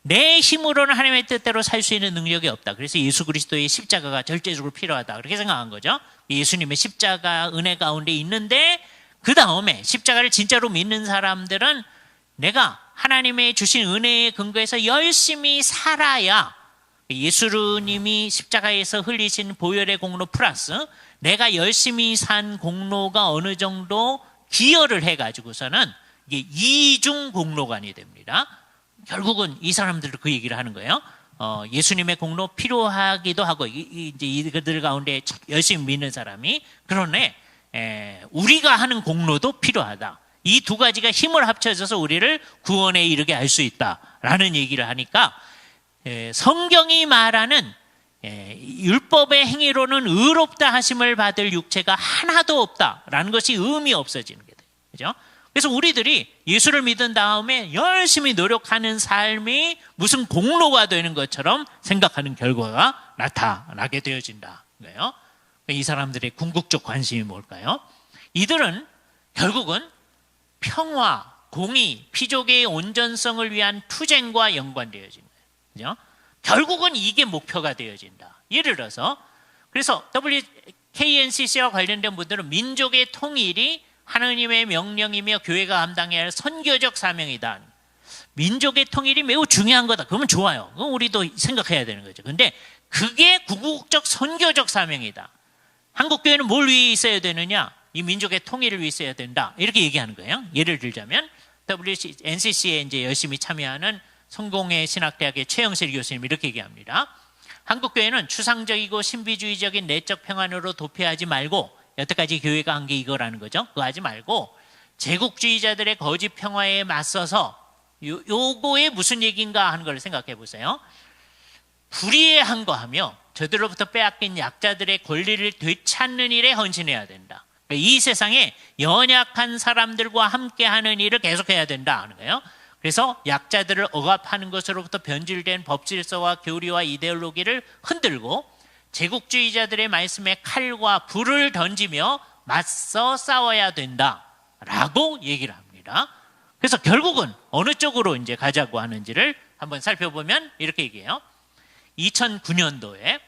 내 힘으로는 하나님의 뜻대로 살 수 있는 능력이 없다. 그래서 예수 그리스도의 십자가가 절대적으로 필요하다. 그렇게 생각한 거죠. 예수님의 십자가 은혜 가운데 있는데, 그 다음에 십자가를 진짜로 믿는 사람들은 내가 하나님의 주신 은혜에 근거해서 열심히 살아야, 예수님이 십자가에서 흘리신 보혈의 공로 플러스 내가 열심히 산 공로가 어느 정도 기여를 해가지고서는 이게 이중 공로관이 됩니다. 결국은 이 사람들도 그 얘기를 하는 거예요. 예수님의 공로 필요하기도 하고, 이제 이들 가운데 열심히 믿는 사람이, 그러네, 우리가 하는 공로도 필요하다. 이 두 가지가 힘을 합쳐져서 우리를 구원에 이르게 할 수 있다라는 얘기를 하니까, 성경이 말하는 율법의 행위로는 의롭다 하심을 받을 육체가 하나도 없다라는 것이 의미 없어지는 게 돼요. 그죠? 그래서 우리들이 예수를 믿은 다음에 열심히 노력하는 삶이 무슨 공로가 되는 것처럼 생각하는 결과가 나타나게 되어진다. 거예요. 이 사람들의 궁극적 관심이 뭘까요? 이들은 결국은 평화, 공의, 피조계의 온전성을 위한 투쟁과 연관되어진 거예요. 그죠? 결국은 이게 목표가 되어진다. 예를 들어서, 그래서 KNCC와 관련된 분들은 민족의 통일이 하나님의 명령이며 교회가 감당해야 할 선교적 사명이다. 민족의 통일이 매우 중요한 거다. 그러면 좋아요. 그건 우리도 생각해야 되는 거죠. 근데 그게 궁극적 선교적 사명이다. 한국교회는 뭘 위해 있어야 되느냐? 이 민족의 통일을 위해 있어야 된다. 이렇게 얘기하는 거예요. 예를 들자면 NCC에 이제 열심히 참여하는 성공회 신학대학의 최영실 교수님 이렇게 얘기합니다. 한국교회는 추상적이고 신비주의적인 내적 평안으로 도피하지 말고, 여태까지 교회가 한 게 이거라는 거죠. 그거 하지 말고 제국주의자들의 거짓 평화에 맞서서, 요거에 무슨 얘기인가 하는 걸 생각해 보세요. 불의한 거 하며 저들로부터 빼앗긴 약자들의 권리를 되찾는 일에 헌신해야 된다. 이 세상에 연약한 사람들과 함께하는 일을 계속해야 된다 하는 거예요. 그래서 약자들을 억압하는 것으로부터 변질된 법질서와 교리와 이데올로기를 흔들고 제국주의자들의 말씀에 칼과 불을 던지며 맞서 싸워야 된다라고 얘기를 합니다. 그래서 결국은 어느 쪽으로 이제 가자고 하는지를 한번 살펴보면 이렇게 얘기해요. 2009년도에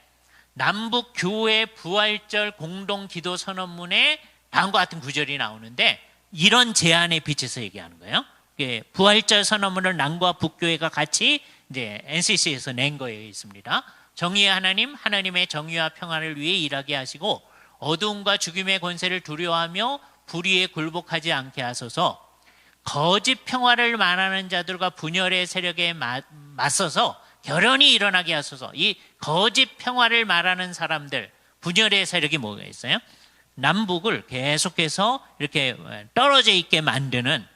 남북 교회 부활절 공동 기도 선언문에 다음과 같은 구절이 나오는데, 이런 제안에 비춰서 얘기하는 거예요. 부활절 선언문을 남과 북교회가 같이 이제 NCC에서 낸 거에 있습니다. 정의의 하나님, 하나님의 정의와 평안을 위해 일하게 하시고 어두움과 죽음의 권세를 두려워하며 불의에 굴복하지 않게 하소서. 거짓 평화를 말하는 자들과 분열의 세력에 맞서서 결연히 일어나게 하소서. 이 거짓 평화를 말하는 사람들, 분열의 세력이 뭐가 있어요? 남북을 계속해서 이렇게 떨어져 있게 만드는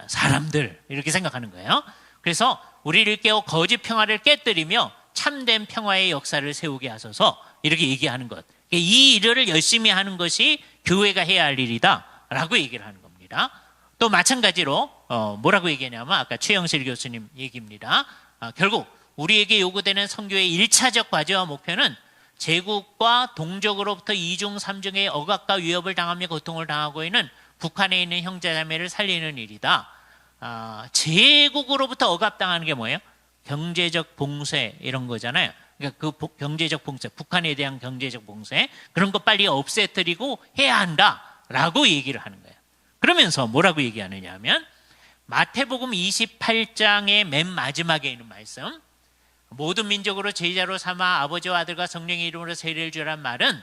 사람들, 이렇게 생각하는 거예요. 그래서 우리를 깨워 거짓 평화를 깨뜨리며 참된 평화의 역사를 세우게 하소서, 이렇게 얘기하는 것. 이 일을 열심히 하는 것이 교회가 해야 할 일이다 라고 얘기를 하는 겁니다. 또 마찬가지로 뭐라고 얘기하냐면 아까 최영실 교수님 얘기입니다. 결국 우리에게 요구되는 선교의 1차적 과제와 목표는 제국과 동족으로부터 2중 3중의 억압과 위협을 당하며 고통을 당하고 있는 북한에 있는 형제자매를 살리는 일이다. 제국으로부터 억압당하는 게 뭐예요? 경제적 봉쇄 이런 거잖아요. 그러니까 그 경제적 봉쇄, 북한에 대한 경제적 봉쇄, 그런 거 빨리 없애뜨리고 해야 한다라고 얘기를 하는 거예요. 그러면서 뭐라고 얘기하느냐 하면 마태복음 28장의 맨 마지막에 있는 말씀, 모든 민족으로 제자로 삼아 아버지와 아들과 성령의 이름으로 세례를 주란 말은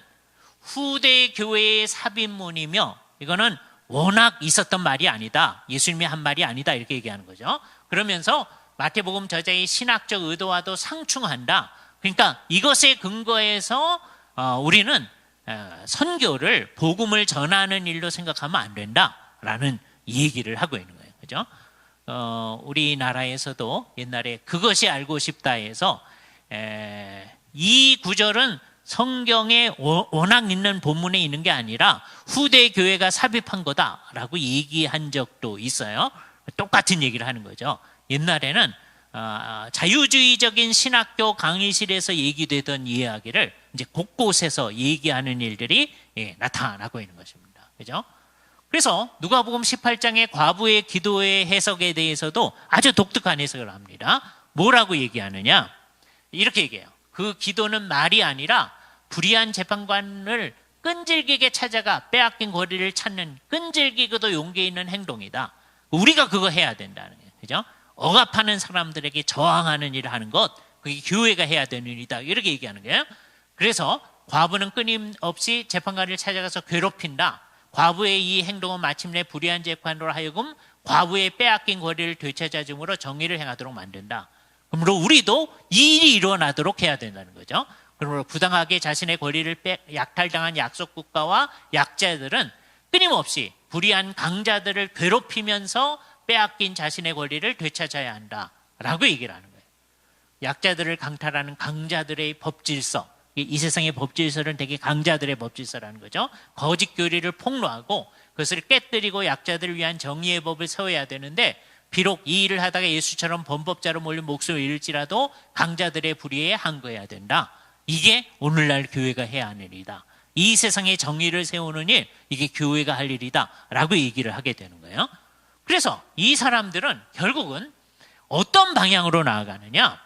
후대 교회의 삽입문이며, 이거는 워낙 있었던 말이 아니다, 예수님이 한 말이 아니다, 이렇게 얘기하는 거죠. 그러면서 마태복음 저자의 신학적 의도와도 상충한다. 그러니까 이것에 근거해서 우리는 선교를, 복음을 전하는 일로 생각하면 안 된다라는 얘기를 하고 있는 거예요. 그죠? 우리나라에서도 옛날에 그것이 알고 싶다 해서 이 구절은 성경에 워낙 있는 본문에 있는 게 아니라 후대 교회가 삽입한 거다라고 얘기한 적도 있어요. 똑같은 얘기를 하는 거죠. 옛날에는 자유주의적인 신학교 강의실에서 얘기되던 이야기를 이제 곳곳에서 얘기하는 일들이 나타나고 있는 것입니다. 그죠? 그래서 누가복음 18장의 과부의 기도의 해석에 대해서도 아주 독특한 해석을 합니다. 뭐라고 얘기하느냐? 이렇게 얘기해요. 그 기도는 말이 아니라 불의한 재판관을 끈질기게 찾아가 빼앗긴 권리를 찾는 끈질기고도 용기 있는 행동이다. 우리가 그거 해야 된다는 거예요. 그죠? 억압하는 사람들에게 저항하는 일을 하는 것, 그게 교회가 해야 되는 일이다. 이렇게 얘기하는 거예요. 그래서 과부는 끊임없이 재판관을 찾아가서 괴롭힌다. 과부의 이 행동은 마침내 불의한 재판으로 하여금 과부의 빼앗긴 권리를 되찾아줌으로 정의를 행하도록 만든다. 그러므로 우리도 이 일이 일어나도록 해야 된다는 거죠. 그러므로 부당하게 자신의 권리를 약탈당한 약속국가와 약자들은 끊임없이 불의한 강자들을 괴롭히면서 빼앗긴 자신의 권리를 되찾아야 한다라고 얘기를 하는 거예요. 약자들을 강탈하는 강자들의 법질서, 이 세상의 법질서는 되게 강자들의 법질서라는 거죠. 거짓 교리를 폭로하고 그것을 깨뜨리고 약자들을 위한 정의의 법을 세워야 되는데, 비록 이 일을 하다가 예수처럼 범법자로 몰린 목숨을 잃을지라도 강자들의 불의에 항거해야 된다. 이게 오늘날 교회가 해야 하는 일이다. 이 세상의 정의를 세우는 일, 이게 교회가 할 일이다 라고 얘기를 하게 되는 거예요. 그래서 이 사람들은 결국은 어떤 방향으로 나아가느냐,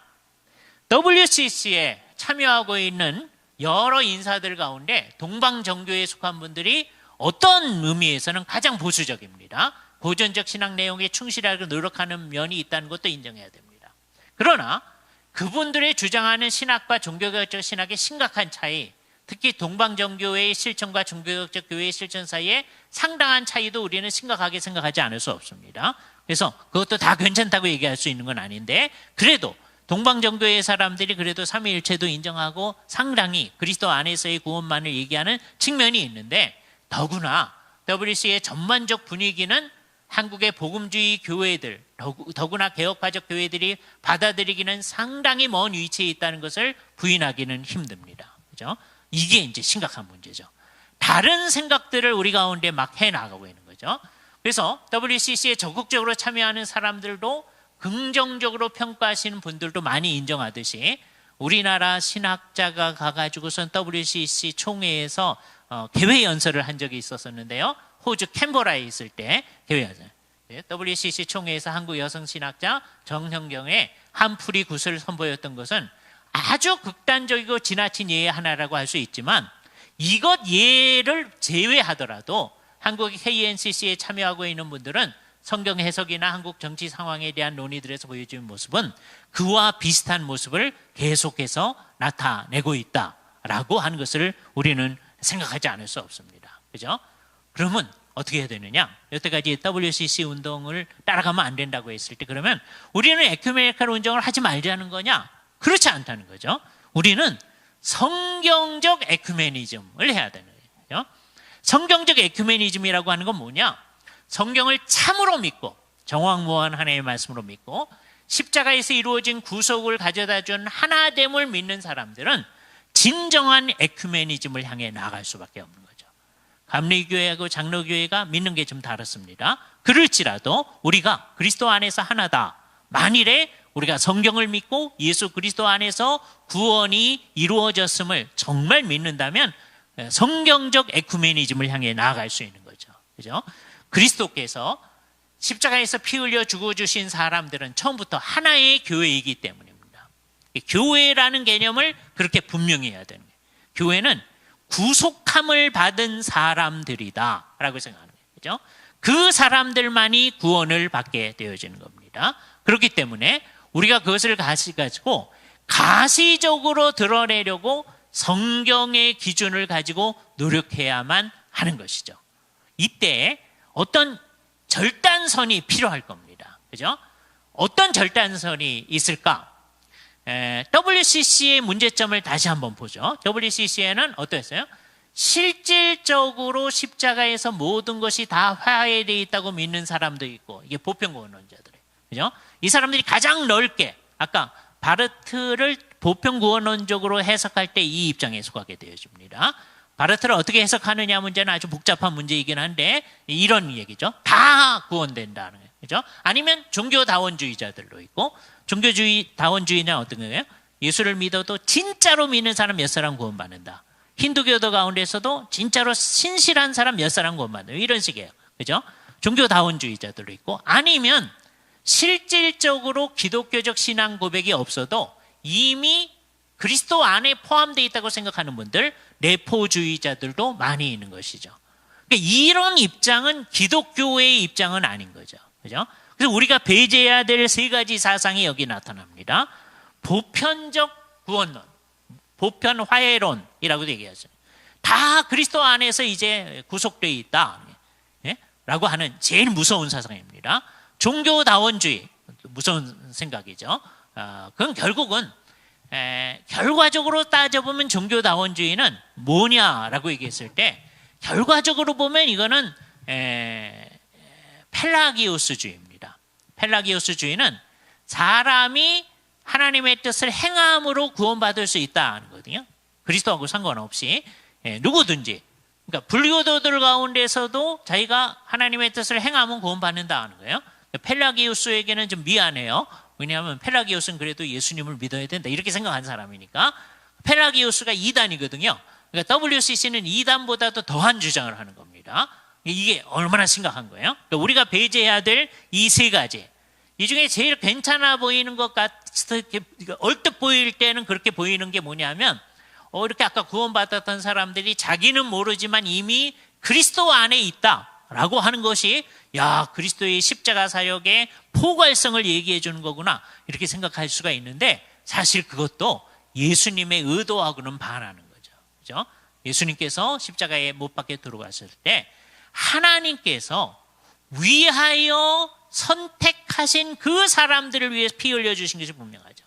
WCC에 참여하고 있는 여러 인사들 가운데 동방정교에 속한 분들이 어떤 의미에서는 가장 보수적입니다. 고전적 신학 내용에 충실하게 노력하는 면이 있다는 것도 인정해야 됩니다. 그러나 그분들의 주장하는 신학과 종교개혁적 신학의 심각한 차이, 특히 동방정교회의 실천과 종교개혁적 교회의 실천 사이에 상당한 차이도 우리는 심각하게 생각하지 않을 수 없습니다. 그래서 그것도 다 괜찮다고 얘기할 수 있는 건 아닌데, 그래도 동방정교회 사람들이 그래도 삼위일체도 인정하고 상당히 그리스도 안에서의 구원만을 얘기하는 측면이 있는데, 더구나 WC의 전반적 분위기는 한국의 복음주의 교회들, 더구나 개혁파적 교회들이 받아들이기는 상당히 먼 위치에 있다는 것을 부인하기는 힘듭니다. 그죠? 이게 이제 심각한 문제죠. 다른 생각들을 우리 가운데 막 해나가고 있는 거죠. 그래서 WCC에 적극적으로 참여하는 사람들도 긍정적으로 평가하시는 분들도 많이 인정하듯이, 우리나라 신학자가 가가지고선 WCC 총회에서 개회 연설을 한 적이 있었는데요. 호주 캔버라에 있을 때 개회 연설. WCC 총회에서 한국 여성 신학자 정형경의 한풀이 굿을 선보였던 것은 아주 극단적이고 지나친 예의 하나라고 할 수 있지만, 이것 예를 제외하더라도 한국 KNCC에 참여하고 있는 분들은 성경 해석이나 한국 정치 상황에 대한 논의들에서 보여주는 모습은 그와 비슷한 모습을 계속해서 나타내고 있다라고 하는 것을 우리는 생각하지 않을 수 없습니다. 그죠? 그러면 어떻게 해야 되느냐? 여태까지 WCC 운동을 따라가면 안 된다고 했을 때, 그러면 우리는 에큐메니컬 운동을 하지 말자는 거냐? 그렇지 않다는 거죠. 우리는 성경적 에큐메니즘을 해야 되는 거예요. 성경적 에큐메니즘이라고 하는 건 뭐냐? 성경을 참으로 믿고 정확무한 하나님의 말씀으로 믿고 십자가에서 이루어진 구속을 가져다준 하나됨을 믿는 사람들은 진정한 에큐메니즘을 향해 나아갈 수밖에 없는 거죠. 감리교회하고 장로교회가 믿는 게 좀 다릅니다. 그럴지라도 우리가 그리스도 안에서 하나다. 만일에 우리가 성경을 믿고 예수 그리스도 안에서 구원이 이루어졌음을 정말 믿는다면 성경적 에쿠메니즘을 향해 나아갈 수 있는 거죠. 그죠? 그리스도께서 십자가에서 피 흘려 죽어주신 사람들은 처음부터 하나의 교회이기 때문입니다. 교회라는 개념을 그렇게 분명히 해야 되는 거예요. 교회는 구속함을 받은 사람들이다 라고 생각하는 거예요. 그죠? 그 사람들만이 구원을 받게 되어지는 겁니다. 그렇기 때문에 우리가 그것을 가지고 가시적으로 드러내려고 성경의 기준을 가지고 노력해야만 하는 것이죠. 이때 어떤 절단선이 필요할 겁니다. 그죠? 어떤 절단선이 있을까? WCC의 문제점을 다시 한번 보죠. WCC에는 어떠했어요? 실질적으로 십자가에서 모든 것이 다 화해되어 있다고 믿는 사람도 있고, 이게 보편구원론자들이에요. 그죠? 이 사람들이 가장 넓게, 아까 바르트를 보편구원론적으로 해석할 때 이 입장에 속하게 되어집니다. 바르트를 어떻게 해석하느냐 문제는 아주 복잡한 문제이긴 한데, 이런 얘기죠. 다 구원된다는 거예요. 그죠? 아니면 종교다원주의자들도 있고, 종교다원주의는 어떤 거예요? 예수를 믿어도 진짜로 믿는 사람 몇 사람 구원받는다. 힌두교도 가운데서도 진짜로 신실한 사람 몇 사람 구원받는다. 이런 식이에요. 그죠? 종교다원주의자들도 있고, 아니면 실질적으로 기독교적 신앙 고백이 없어도 이미 그리스도 안에 포함되어 있다고 생각하는 분들, 내포주의자들도 많이 있는 것이죠. 그러니까 이런 입장은 기독교의 입장은 아닌 거죠. 그죠? 그래서 우리가 배제해야 될 세 가지 사상이 여기 나타납니다. 보편적 구원론, 보편 화해론이라고도 얘기하죠. 다 그리스도 안에서 이제 구속되어 있다. 예? 라고 하는 제일 무서운 사상입니다. 종교다원주의, 무서운 생각이죠. 그건 결국은 결과적으로 따져보면 종교다원주의는 뭐냐라고 얘기했을 때 결과적으로 보면 이거는 펠라기오스주의입니다. 펠라기오스주의는 사람이 하나님의 뜻을 행함으로 구원받을 수 있다는 거거든요. 그리스도하고 상관없이 누구든지, 그러니까 불교도들 가운데서도 자기가 하나님의 뜻을 행하면 구원받는다는 거예요. 펠라기오스에게는 좀 미안해요. 왜냐하면 펠라기오스는 그래도 예수님을 믿어야 된다 이렇게 생각한 사람이니까. 펠라기오스가 2단이거든요. 그러니까 WCC는 2단보다도 더한 주장을 하는 겁니다. 이게 얼마나 심각한 거예요? 그러니까 우리가 배제해야 될 이 세 가지, 이 중에 제일 괜찮아 보이는 것 얼뜻 보일 때는 그렇게 보이는 게 뭐냐면 이렇게 아까 구원받았던 사람들이 자기는 모르지만 이미 그리스도 안에 있다라고 하는 것이 그리스도의 십자가 사역의 포괄성을 얘기해 주는 거구나 이렇게 생각할 수가 있는데, 사실 그것도 예수님의 의도하고는 반하는 거죠. 그죠? 예수님께서 십자가에 못 박혀 들어갔을 때 하나님께서 위하여 선택하신 그 사람들을 위해서 피 흘려주신 것이 분명하죠.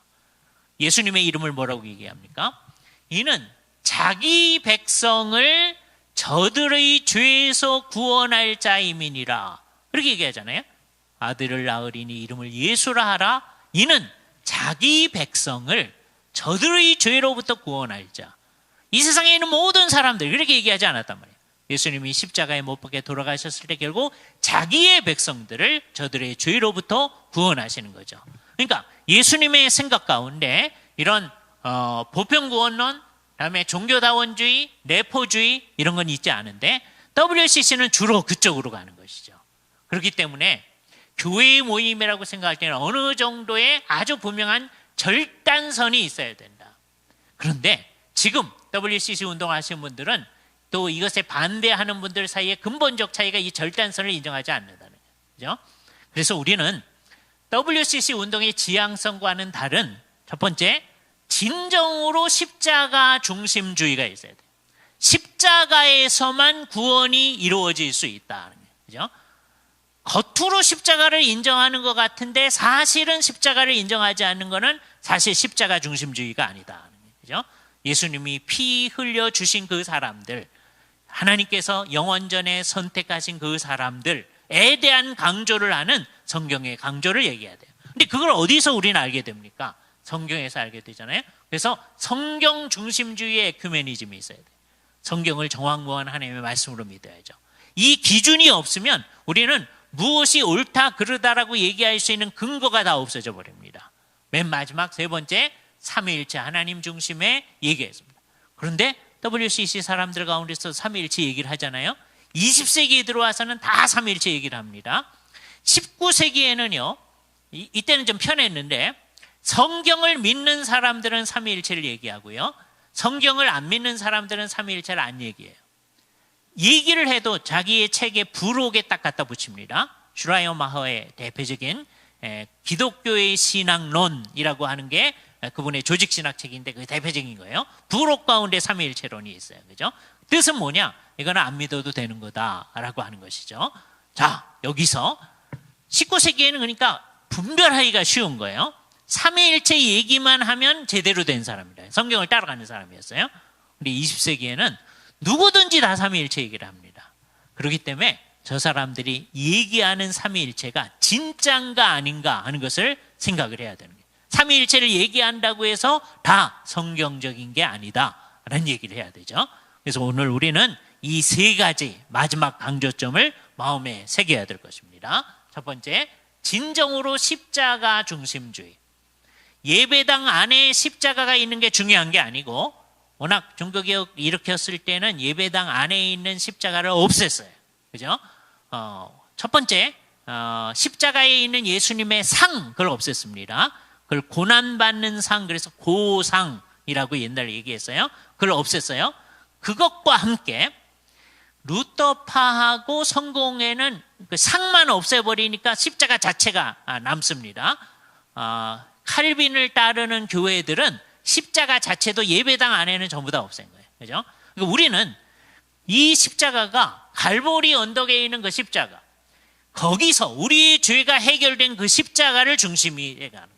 예수님의 이름을 뭐라고 얘기합니까? 이는 자기 백성을 저들의 죄에서 구원할 자임이니라. 그렇게 얘기하잖아요. 아들을 낳으리니 이름을 예수라 하라. 이는 자기 백성을 저들의 죄로부터 구원할 자. 이 세상에 있는 모든 사람들 그렇게 얘기하지 않았단 말이에요. 예수님이 십자가에 못 박혀 돌아가셨을 때 결국 자기의 백성들을 저들의 죄로부터 구원하시는 거죠. 그러니까 예수님의 생각 가운데 이런 보편구원론, 그다음에 종교다원주의, 내포주의 이런 건 있지 않은데 WCC는 주로 그쪽으로 가는 것이죠. 그렇기 때문에 교회 모임이라고 생각할 때는 어느 정도의 아주 분명한 절단선이 있어야 된다. 그런데 지금 WCC 운동하시는 분들은 또 이것에 반대하는 분들 사이에 근본적 차이가 이 절단선을 인정하지 않는다는 거죠. 그래서 우리는 WCC 운동의 지향성과는 다른 첫 번째, 진정으로 십자가 중심주의가 있어야 돼요. 십자가에서만 구원이 이루어질 수 있다는 거죠. 겉으로 십자가를 인정하는 것 같은데 사실은 십자가를 인정하지 않는 것은 사실 십자가 중심주의가 아니다. 그죠? 예수님이 피 흘려 주신 그 사람들, 하나님께서 영원전에 선택하신 그 사람들에 대한 강조를 하는 성경의 강조를 얘기해야 돼요. 근데 그걸 어디서 우리는 알게 됩니까? 성경에서 알게 되잖아요. 그래서 성경 중심주의의 에큐메니즘이 있어야 돼요. 성경을 정확무한 하나님의 말씀으로 믿어야죠. 이 기준이 없으면 우리는 무엇이 옳다 그르다라고 얘기할 수 있는 근거가 다 없어져 버립니다. 맨 마지막 세 번째, 삼위일체 하나님 중심에 얘기했습니다. 그런데 WCC 사람들 가운데서 삼위일체 얘기를 하잖아요. 20세기에 들어와서는 다 삼위일체 얘기를 합니다. 19세기에는요, 이때는 좀 편했는데 성경을 믿는 사람들은 삼위일체를 얘기하고요, 성경을 안 믿는 사람들은 삼위일체를 안 얘기해요. 얘기를 해도 자기의 책에 부록에 딱 갖다 붙입니다. 슈라이어 마허의 대표적인 기독교의 신앙론이라고 하는 게 그분의 조직신학 책인데 그게 대표적인 거예요. 부록 가운데 삼위일체론이 있어요. 그죠? 뜻은 뭐냐? 이거는 안 믿어도 되는 거다라고 하는 것이죠. 자, 여기서 19세기에는 그러니까 분별하기가 쉬운 거예요. 삼위일체 얘기만 하면 제대로 된 사람이다. 성경을 따라가는 사람이었어요. 근데 20세기에는 누구든지 다 삼위일체 얘기를 합니다. 그렇기 때문에 저 사람들이 얘기하는 삼위일체가 진짠가 아닌가 하는 것을 생각을 해야 되는 거예요. 삼위일체를 얘기한다고 해서 다 성경적인 게 아니다라는 얘기를 해야 되죠. 그래서 오늘 우리는 이 세 가지 마지막 강조점을 마음에 새겨야 될 것입니다. 첫 번째, 진정으로 십자가 중심주의. 예배당 안에 십자가가 있는 게 중요한 게 아니고, 워낙 종교개혁 일으켰을 때는 예배당 안에 있는 십자가를 없앴어요. 그죠? 첫 번째, 십자가에 있는 예수님의 상, 그걸 없앴습니다. 그걸 고난받는 상, 그래서 고상이라고 옛날에 얘기했어요. 그걸 없앴어요. 그것과 함께 루터파하고 성공회는 그 상만 없애버리니까 십자가 자체가 남습니다. 칼빈을 따르는 교회들은 십자가 자체도 예배당 안에는 전부 다 없앤 거예요. 그죠? 그러니까 우리는 이 십자가가 갈보리 언덕에 있는 그 십자가, 거기서 우리 죄가 해결된 그 십자가를 중심이 해가는 거예요.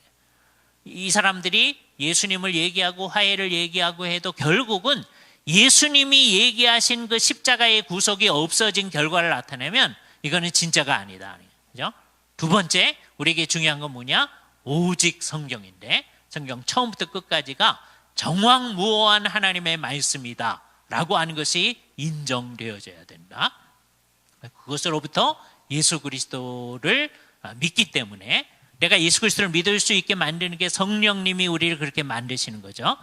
이 사람들이 예수님을 얘기하고 화해를 얘기하고 해도 결국은 예수님이 얘기하신 그 십자가의 구속이 없어진 결과를 나타내면 이거는 진짜가 아니다. 그죠? 두 번째, 우리에게 중요한 건 뭐냐? 오직 성경인데, 성경 처음부터 끝까지가 정확무오한 하나님의 말씀이다 라고 하는 것이 인정되어져야 된다. 그것으로부터 예수 그리스도를 믿기 때문에, 내가 예수 그리스도를 믿을 수 있게 만드는 게 성령님이 우리를 그렇게 만드시는 거죠.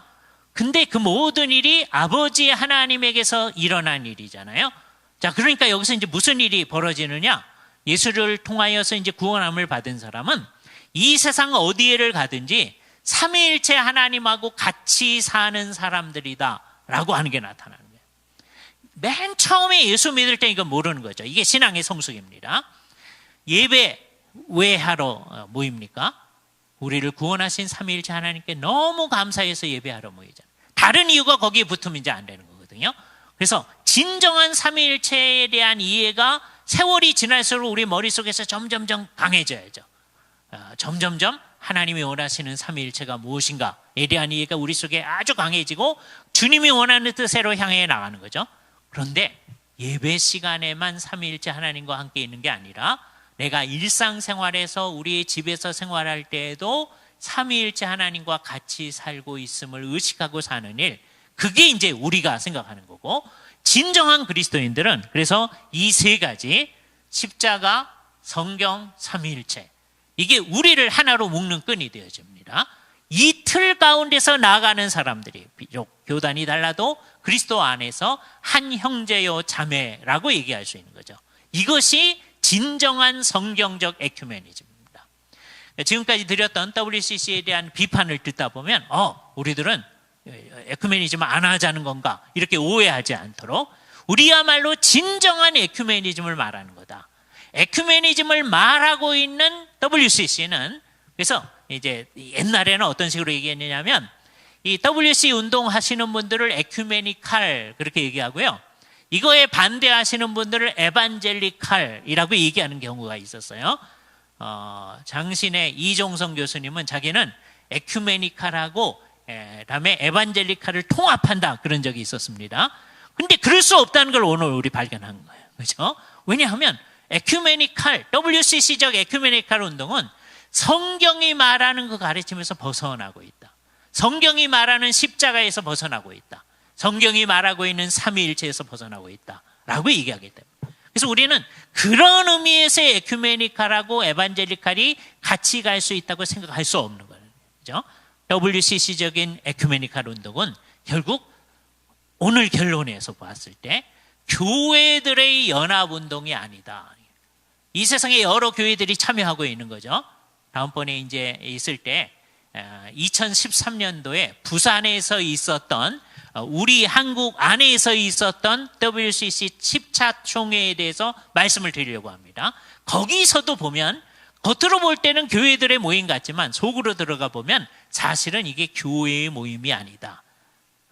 근데 그 모든 일이 아버지 하나님에게서 일어난 일이잖아요. 자, 그러니까 여기서 이제 무슨 일이 벌어지느냐? 예수를 통하여서 이제 구원함을 받은 사람은 이 세상 어디에를 가든지 삼위일체 하나님하고 같이 사는 사람들이다 라고 하는 게 나타나는 거예요. 맨 처음에 예수 믿을 때 이건 모르는 거죠. 이게 신앙의 성숙입니다. 예배 왜 하러 모입니까? 우리를 구원하신 삼위일체 하나님께 너무 감사해서 예배하러 모이잖아요. 다른 이유가 거기에 붙으면 이제 안 되는 거거든요. 그래서 진정한 삼위일체에 대한 이해가 세월이 지날수록 우리 머릿속에서 점점점 강해져야죠. 점점점 하나님이 원하시는 삼위일체가 무엇인가에 대한 이해가 우리 속에 아주 강해지고 주님이 원하는 뜻으로 향해 나가는 거죠. 그런데 예배 시간에만 삼위일체 하나님과 함께 있는 게 아니라 내가 일상생활에서 우리의 집에서 생활할 때에도 삼위일체 하나님과 같이 살고 있음을 의식하고 사는 일, 그게 이제 우리가 생각하는 거고, 진정한 그리스도인들은 그래서 이 세 가지, 십자가, 성경, 삼위일체, 이게 우리를 하나로 묶는 끈이 되어집니다. 이 틀 가운데서 나아가는 사람들이 비록 교단이 달라도 그리스도 안에서 한 형제요 자매라고 얘기할 수 있는 거죠. 이것이 진정한 성경적 에큐메니즘입니다. 지금까지 드렸던 WCC에 대한 비판을 듣다 보면 우리들은 에큐메니즘을 안 하자는 건가 이렇게 오해하지 않도록 우리야말로 진정한 에큐메니즘을 말하는 거다. 에큐메니즘을 말하고 있는 WCC는 그래서 이제 옛날에는 어떤 식으로 얘기했느냐면 이 WC 운동 하시는 분들을 에큐메니칼 그렇게 얘기하고요. 이거에 반대하시는 분들을 에반젤리칼이라고 얘기하는 경우가 있었어요. 장신의 이종성 교수님은 자기는 에큐메니칼하고 그다음에 에반젤리칼을 통합한다 그런 적이 있었습니다. 근데 그럴 수 없다는 걸 오늘 우리 발견한 거예요. 그렇죠? 왜냐하면 에큐메니칼, WCC적 에큐메니칼 운동은 성경이 말하는 그 가르침에서 벗어나고 있다. 성경이 말하는 십자가에서 벗어나고 있다. 성경이 말하고 있는 삼위일체에서 벗어나고 있다라고 얘기하기 때문에. 그래서 우리는 그런 의미에서의 에큐메니칼하고 에반젤리칼이 같이 갈 수 있다고 생각할 수 없는 거예요. 그죠? WCC적인 에큐메니칼 운동은 결국 오늘 결론에서 봤을 때 교회들의 연합운동이 아니다. 이 세상에 여러 교회들이 참여하고 있는 거죠. 다음번에 이제 있을 때 2013년도에 부산에서 있었던 우리 한국 안에서 있었던 WCC 10차 총회에 대해서 말씀을 드리려고 합니다. 거기서도 보면 겉으로 볼 때는 교회들의 모임 같지만 속으로 들어가 보면 사실은 이게 교회의 모임이 아니다.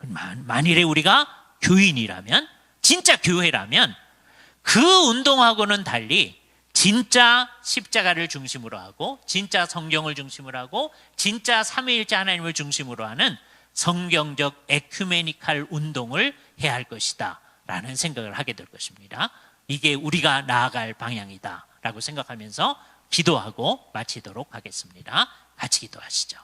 만일에 우리가 교인이라면, 진짜 교회라면 그 운동하고는 달리 진짜 십자가를 중심으로 하고 진짜 성경을 중심으로 하고 진짜 삼위일체 하나님을 중심으로 하는 성경적 에큐메니칼 운동을 해야 할 것이다 라는 생각을 하게 될 것입니다. 이게 우리가 나아갈 방향이다 라고 생각하면서 기도하고 마치도록 하겠습니다. 같이 기도하시죠.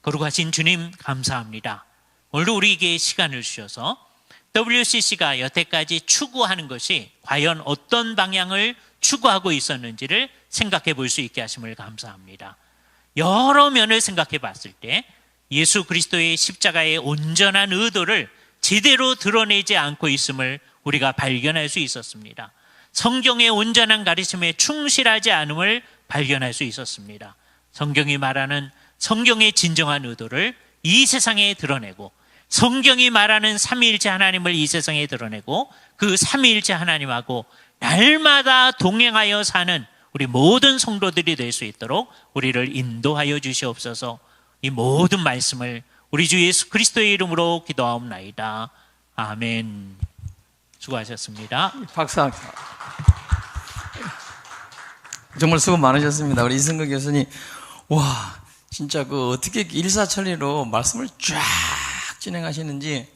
거룩하신 주님 감사합니다. 오늘도 우리에게 시간을 주셔서 WCC가 여태까지 추구하는 것이 과연 어떤 방향을 추구하고 있었는지를 생각해 볼 수 있게 하심을 감사합니다. 여러 면을 생각해 봤을 때 예수 그리스도의 십자가의 온전한 의도를 제대로 드러내지 않고 있음을 우리가 발견할 수 있었습니다. 성경의 온전한 가르침에 충실하지 않음을 발견할 수 있었습니다. 성경이 말하는 성경의 진정한 의도를 이 세상에 드러내고 성경이 말하는 삼위일체 하나님을 이 세상에 드러내고 그 삼위일체 하나님하고 날마다 동행하여 사는 우리 모든 성도들이 될 수 있도록 우리를 인도하여 주시옵소서. 이 모든 말씀을 우리 주 예수 그리스도의 이름으로 기도하옵나이다. 아멘. 수고하셨습니다. 박수. 정말 수고 많으셨습니다. 우리 이승근 교수님, 와, 진짜 어떻게 일사천리로 말씀을 쫙 진행하시는지,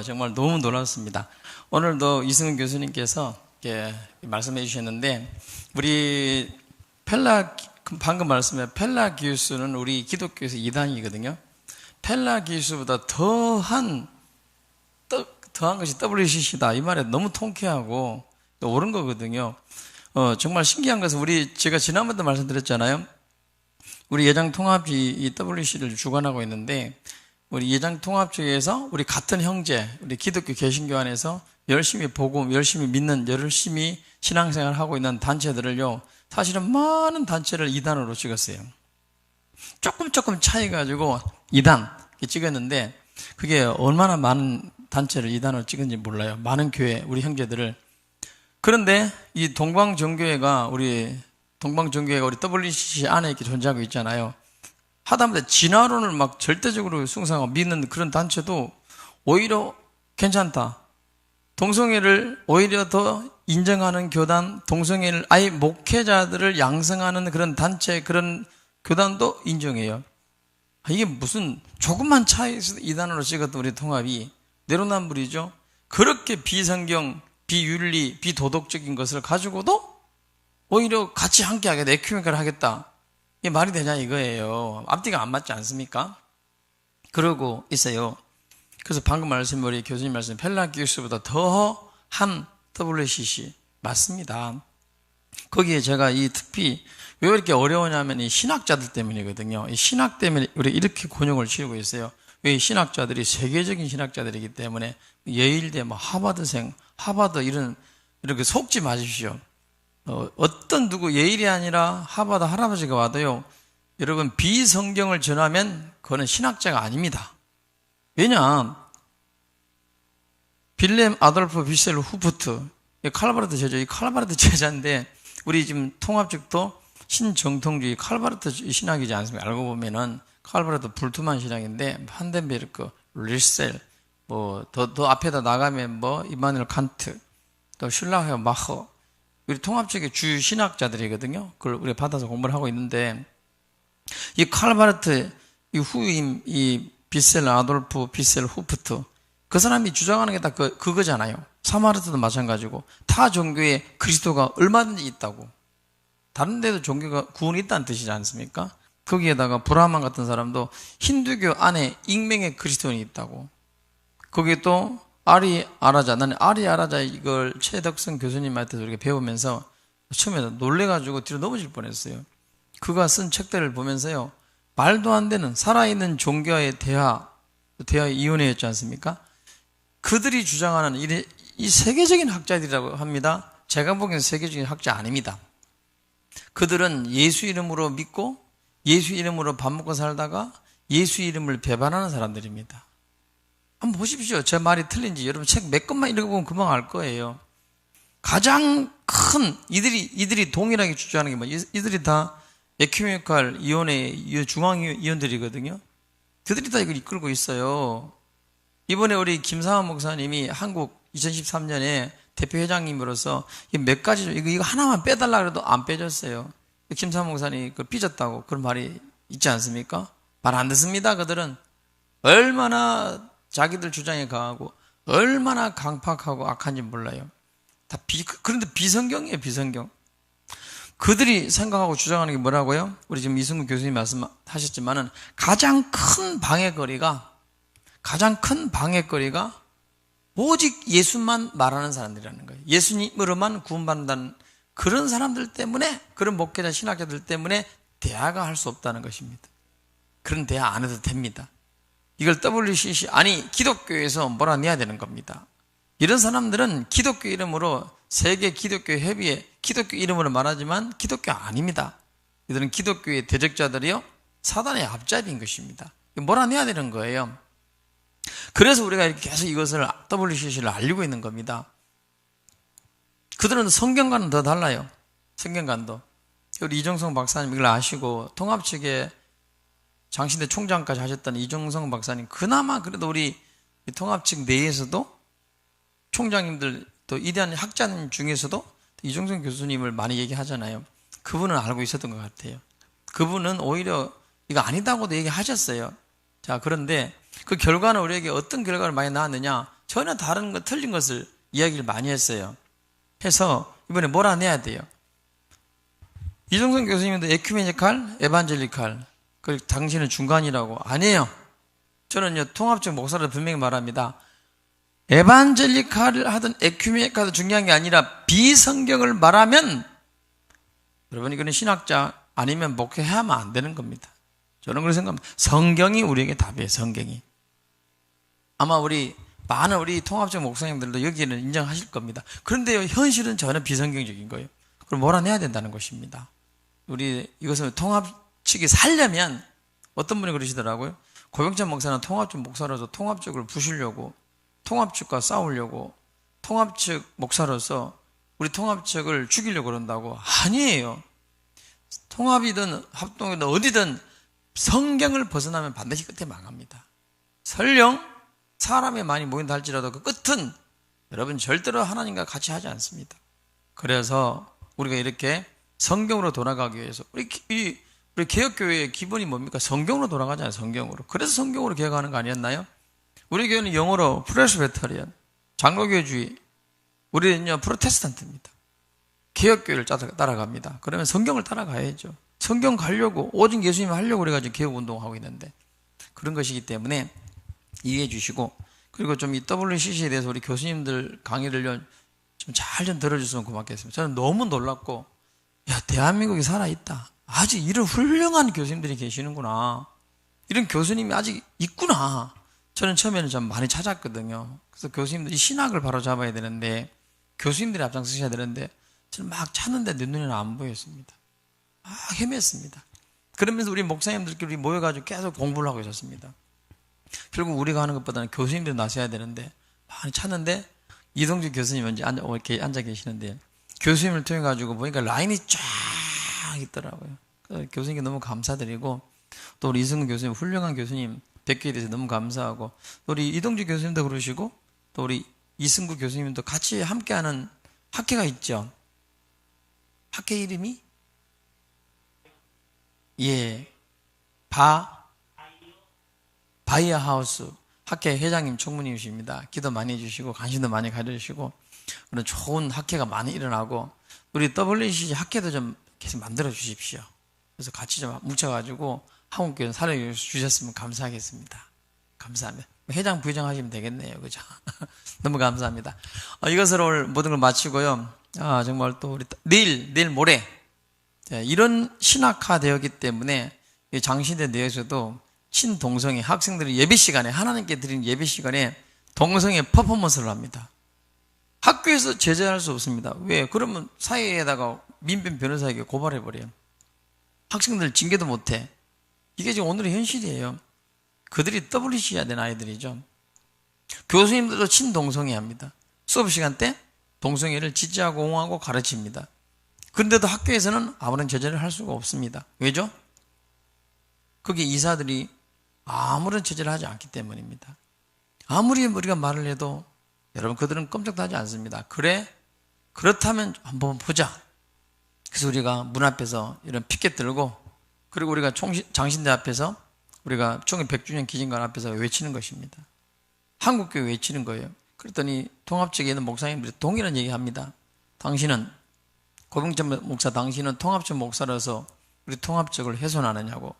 정말 너무 놀랐습니다. 오늘도 이승근 교수님께서 이렇게 말씀해 주셨는데, 우리 방금 말씀해 펠라기우스는 우리 기독교에서 이단이거든요. 펠라기우스보다 더한 것이 WCC다. 이 말에 너무 통쾌하고 또 옳은 거거든요. 정말 신기한 것은 제가 지난번도 말씀드렸잖아요. 우리 예장통합이 이 WC를 주관하고 있는데, 우리 예장통합주에서 우리 같은 형제, 우리 기독교 개신교 안에서 열심히 복음, 열심히 믿는, 열심히 신앙생활을 하고 있는 단체들을요, 사실은 많은 단체를 2단으로 찍었어요. 조금 차이 가지고 2단 찍었는데, 그게 얼마나 많은 단체를 2단으로 찍은지 몰라요. 많은 교회, 우리 형제들을. 그런데 이 동방정교회가 우리 WCC 안에 이렇게 존재하고 있잖아요. 하다못해 진화론을 막 절대적으로 숭상하고 믿는 그런 단체도 오히려 괜찮다. 동성애를 오히려 더 인정하는 교단, 동성애를 아예 목회자들을 양성하는 그런 단체, 그런 교단도 인정해요. 이게 무슨 조금만 차이에서 이단으로 찍었던 우리 통합이 내로남불이죠. 그렇게 비성경, 비윤리, 비도덕적인 것을 가지고도 오히려 같이 함께 하겠다, 에큐메니카를 하겠다. 이게 말이 되냐 이거예요. 앞뒤가 안 맞지 않습니까? 그러고 있어요. 그래서 방금 우리 교수님 말씀, 펠라기우스보다 더한 WCC 맞습니다. 거기에 제가 이 특히 왜 이렇게 어려우냐면 이 신학자들 때문이거든요. 이 신학 때문에 우리 이렇게 곤욕을 치르고 있어요. 왜 이 신학자들이 세계적인 신학자들이기 때문에 예일대, 하버드 이렇게 속지 마십시오. 어떤 누구 예일이 아니라 하버드 할아버지가 와도요, 여러분 비성경을 전하면 그거는 신학자가 아닙니다. 왜냐, 빌렘 아돌프 비셀 후프트, 칼바르트 제자, 이 칼바르트 제자인데 우리 지금 통합 측도 신정통주의 칼바르트 신학이지 않습니까? 알고 보면은 칼바르트 불투만 신학인데 판덴베르크, 리셀, 더 앞에다 나가면 이마누엘 칸트, 또 슐라헤 마허, 우리 통합 측의 주 신학자들이거든요. 그걸 우리가 받아서 공부를 하고 있는데, 이 칼바르트, 이 후임, 이 비셀 아돌프, 비셀 후프트, 그 사람이 주장하는 게 다 그거잖아요. 사마르트도 마찬가지고, 타 종교에 그리스도가 얼마든지 있다고. 다른 데도 종교가 구원이 있다는 뜻이지 않습니까? 거기에다가 브라만 같은 사람도 힌두교 안에 익명의 그리스도인이 있다고. 거기에 또 나는 아리아라자 이걸 최덕성 교수님한테 이렇게 배우면서 처음에 놀래가지고 뒤로 넘어질 뻔했어요. 그가 쓴 책들을 보면서요, 말도 안 되는 살아있는 종교와의 대화의 이혼회였지 않습니까? 그들이 주장하는 이 세계적인 학자들이라고 합니다. 제가 보기엔 세계적인 학자 아닙니다. 그들은 예수 이름으로 믿고 예수 이름으로 밥 먹고 살다가 예수 이름을 배반하는 사람들입니다. 한번 보십시오. 제 말이 틀린지. 여러분 책 몇 권만 읽어보면 금방 알 거예요. 가장 큰 이들이 동일하게 주장하는 게 뭐예요? 이들이 다 에큐메니칼 이혼회 중앙위원들이거든요. 그들이 다 이걸 이끌고 있어요. 이번에 우리 김상환 목사님이 한국 2013년에 대표회장님으로서 몇 가지 이거 하나만 빼달라 그래도 안 빼줬어요. 김상환 목사님이 그걸 삐졌다고 그런 말이 있지 않습니까? 말 안 듣습니다. 그들은 얼마나 자기들 주장에 강하고 얼마나 강팍하고 악한지 몰라요. 그런데 비성경이에요, 비성경. 그들이 생각하고 주장하는 게 뭐라고요? 우리 지금 이승근 교수님 말씀하셨지만은 가장 큰 방해거리가 오직 예수만 말하는 사람들이라는 거예요. 예수님으로만 구원받는다는 그런 사람들 때문에, 그런 목회자 신학자들 때문에 대화가 할 수 없다는 것입니다. 그런 대화 안 해도 됩니다. 이걸 WCC, 기독교에서 몰아내야 되는 겁니다. 이런 사람들은 기독교 이름으로 세계 기독교 협의회 기독교 이름으로 말하지만 기독교 아닙니다. 이들은 기독교의 대적자들이요, 사단의 앞잡이인 것입니다. 몰아내야 되는 거예요. 그래서 우리가 이렇게 계속 이것을 WCC를 알리고 있는 겁니다. 그들은 성경과는 더 달라요. 성경관도. 우리 이종성 박사님 이걸 아시고 통합 측에 장신대 총장까지 하셨던 이종성 박사님, 그나마 그래도 우리 통합 측 내에서도 총장님들 또 이대한 학자님 중에서도 이종성 교수님을 많이 얘기하잖아요. 그분은 알고 있었던 것 같아요. 그분은 오히려 이거 아니다고도 얘기하셨어요. 자, 그런데 그 결과는 우리에게 어떤 결과를 많이 나왔느냐? 전혀 다른 것, 틀린 것을 이야기를 많이 했어요. 해서 이번에 몰아내야 돼요. 이종성 교수님도 에큐메니칼, 에반젤리칼, 그 당신은 중간이라고. 아니에요. 저는요, 통합적 목사로 분명히 말합니다. 에반젤리칼을 하든 에큐메니칼도 중요한 게 아니라 비성경을 말하면 여러분 이거는 신학자 아니면 목회해야만 안 되는 겁니다. 저는 그렇게 생각합니다. 성경이 우리에게 답이에요. 성경이. 아마 많은 우리 통합적 목사님들도 여기에는 인정하실 겁니다. 그런데요, 현실은 전혀 비성경적인 거예요. 그럼 몰아내야 된다는 것입니다. 이것은 통합측이 살려면 어떤 분이 그러시더라고요. 고병찬 목사는 통합적 목사로서 통합적을 부수려고, 통합측과 싸우려고, 통합측 목사로서 우리 통합측을 죽이려고 그런다고. 아니에요. 통합이든 합동이든 어디든 성경을 벗어나면 반드시 끝에 망합니다. 설령 사람이 많이 모인다 할지라도 그 끝은 여러분 절대로 하나님과 같이 하지 않습니다. 그래서 우리가 이렇게 성경으로 돌아가기 위해서 우리 개혁교회의 기본이 뭡니까? 성경으로 돌아가잖아요. 성경으로. 그래서 성경으로 개혁하는 거 아니었나요? 우리 교회는 영어로 프레스베터리언, 장로교주의, 우리는요 프로테스탄트입니다. 개혁교회를 따라갑니다. 그러면 성경을 따라가야죠. 성경 가려고 오직 예수님 하려고 그래가지고 개혁운동하고 있는데 그런 것이기 때문에 이해해 주시고, 그리고 좀 이 WCC에 대해서 우리 교수님들 강의를 좀 잘 좀 들어주시면 고맙겠습니다. 저는 너무 놀랍고, 야, 대한민국이 살아있다. 아직 이런 훌륭한 교수님들이 계시는구나. 이런 교수님이 아직 있구나. 저는 처음에는 좀 많이 찾았거든요. 그래서 교수님들이 신학을 바로 잡아야 되는데, 교수님들이 앞장서셔야 되는데, 저는 막 찾는데 내 눈에는 안 보였습니다. 헤맸습니다. 그러면서 우리 목사님들끼리 모여가지고 계속 공부를 하고 있었습니다. 결국 우리가 하는 것보다는 교수님들이 나서야 되는데 많이 찾는데 이동주 교수님 이렇게 앉아 계시는데 교수님을 통해 가지고 보니까 라인이 쫙 있더라고요. 교수님께 너무 감사드리고, 또 우리 이승근 교수님 훌륭한 교수님 뵙게 돼서 너무 감사하고, 또 우리 이동주 교수님도 그러시고, 또 우리 이승구 교수님도 같이 함께하는 학회가 있죠. 학회 이름이 바이어하우스 학회 회장님 총무님이십니다. 기도 많이 해주시고 관심도 많이 가져주시고 그런 좋은 학회가 많이 일어나고, 우리 WCC 학회도 좀 계속 만들어 주십시오. 그래서 같이 좀 뭉쳐가지고 한국교회 살려주셨으면 감사하겠습니다. 감사합니다. 회장 부회장 하시면 되겠네요. 그죠? 너무 감사합니다. 이것으로 오늘 모든 걸 마치고요. 정말 또 우리 내일 모레 이런 신학화되었기 때문에 장신대 내에서도 친동성애 학생들이 예배 시간에, 하나님께 드리는 예배 시간에 동성애 퍼포먼스를 합니다. 학교에서 제재할 수 없습니다. 왜? 그러면 사회에다가 민변 변호사에게 고발해버려요. 학생들 징계도 못해. 이게 지금 오늘의 현실이에요. 그들이 WC해야 되는 아이들이죠. 교수님들도 친동성애 합니다. 수업 시간 때 동성애를 지지하고 옹호하고 가르칩니다. 그런데도 학교에서는 아무런 제재를 할 수가 없습니다. 왜죠? 그게 이사들이 아무런 제재를 하지 않기 때문입니다. 아무리 우리가 말을 해도 여러분 그들은 꼼짝도 하지 않습니다. 그렇다면 한번 보자. 그래서 우리가 문 앞에서 이런 피켓 들고, 그리고 우리가 장신대 앞에서 우리가 총회 100주년 기념관 앞에서 외치는 것입니다. 한국교회 외치는 거예요. 그랬더니 통합측에 있는 목사님들이 동일한 얘기합니다. 당신은, 고병찬 목사, 당신은 통합측 목사로서 우리 통합측을 훼손하느냐고.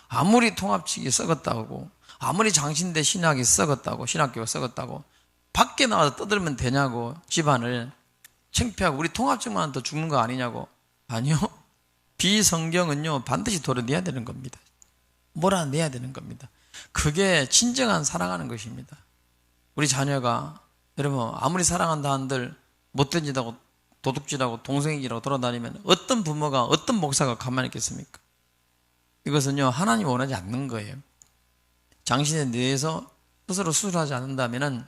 아무리 통합측이 썩었다고, 아무리 장신대 신학이 썩었다고, 신학교가 썩었다고 밖에 나와서 떠들면 되냐고. 집안을 창피하고 우리 통합측만 더 죽는 거 아니냐고. 아니요, 비성경은요 반드시 도려내야 되는 겁니다. 몰아내야 되는 겁니다. 그게 진정한 사랑하는 것입니다. 우리 자녀가, 여러분 아무리 사랑한다 한들 못된 짓하고 도둑질하고 동성애라고 돌아다니면 어떤 부모가, 어떤 목사가 가만히 있겠습니까? 이것은요 하나님 원하지 않는 거예요. 장신에 대해서 스스로 수술하지 않는다면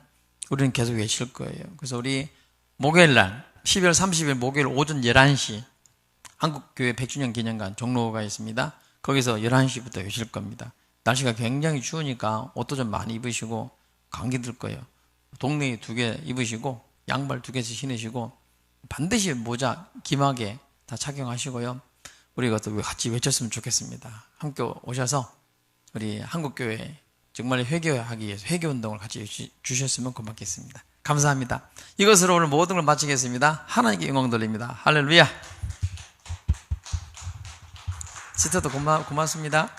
우리는 계속 외칠 거예요. 그래서 우리 목요일날 12월 30일 목요일 오전 11시 한국교회 100주년 기념관 종로가 있습니다. 거기서 11시부터 외칠 겁니다. 날씨가 굉장히 추우니까 옷도 좀 많이 입으시고, 감기 들 거예요. 동네에 2개 입으시고 양발 2개씩 신으시고 반드시 모자, 기마개 다 착용하시고요. 우리가 또 같이 외쳤으면 좋겠습니다. 함께 오셔서 우리 한국교회 정말 회개하기 위해서 회개운동을 같이 주셨으면 고맙겠습니다. 감사합니다. 이것으로 오늘 모든 걸 마치겠습니다. 하나님께 영광 돌립니다. 할렐루야. 시스터도 고맙습니다.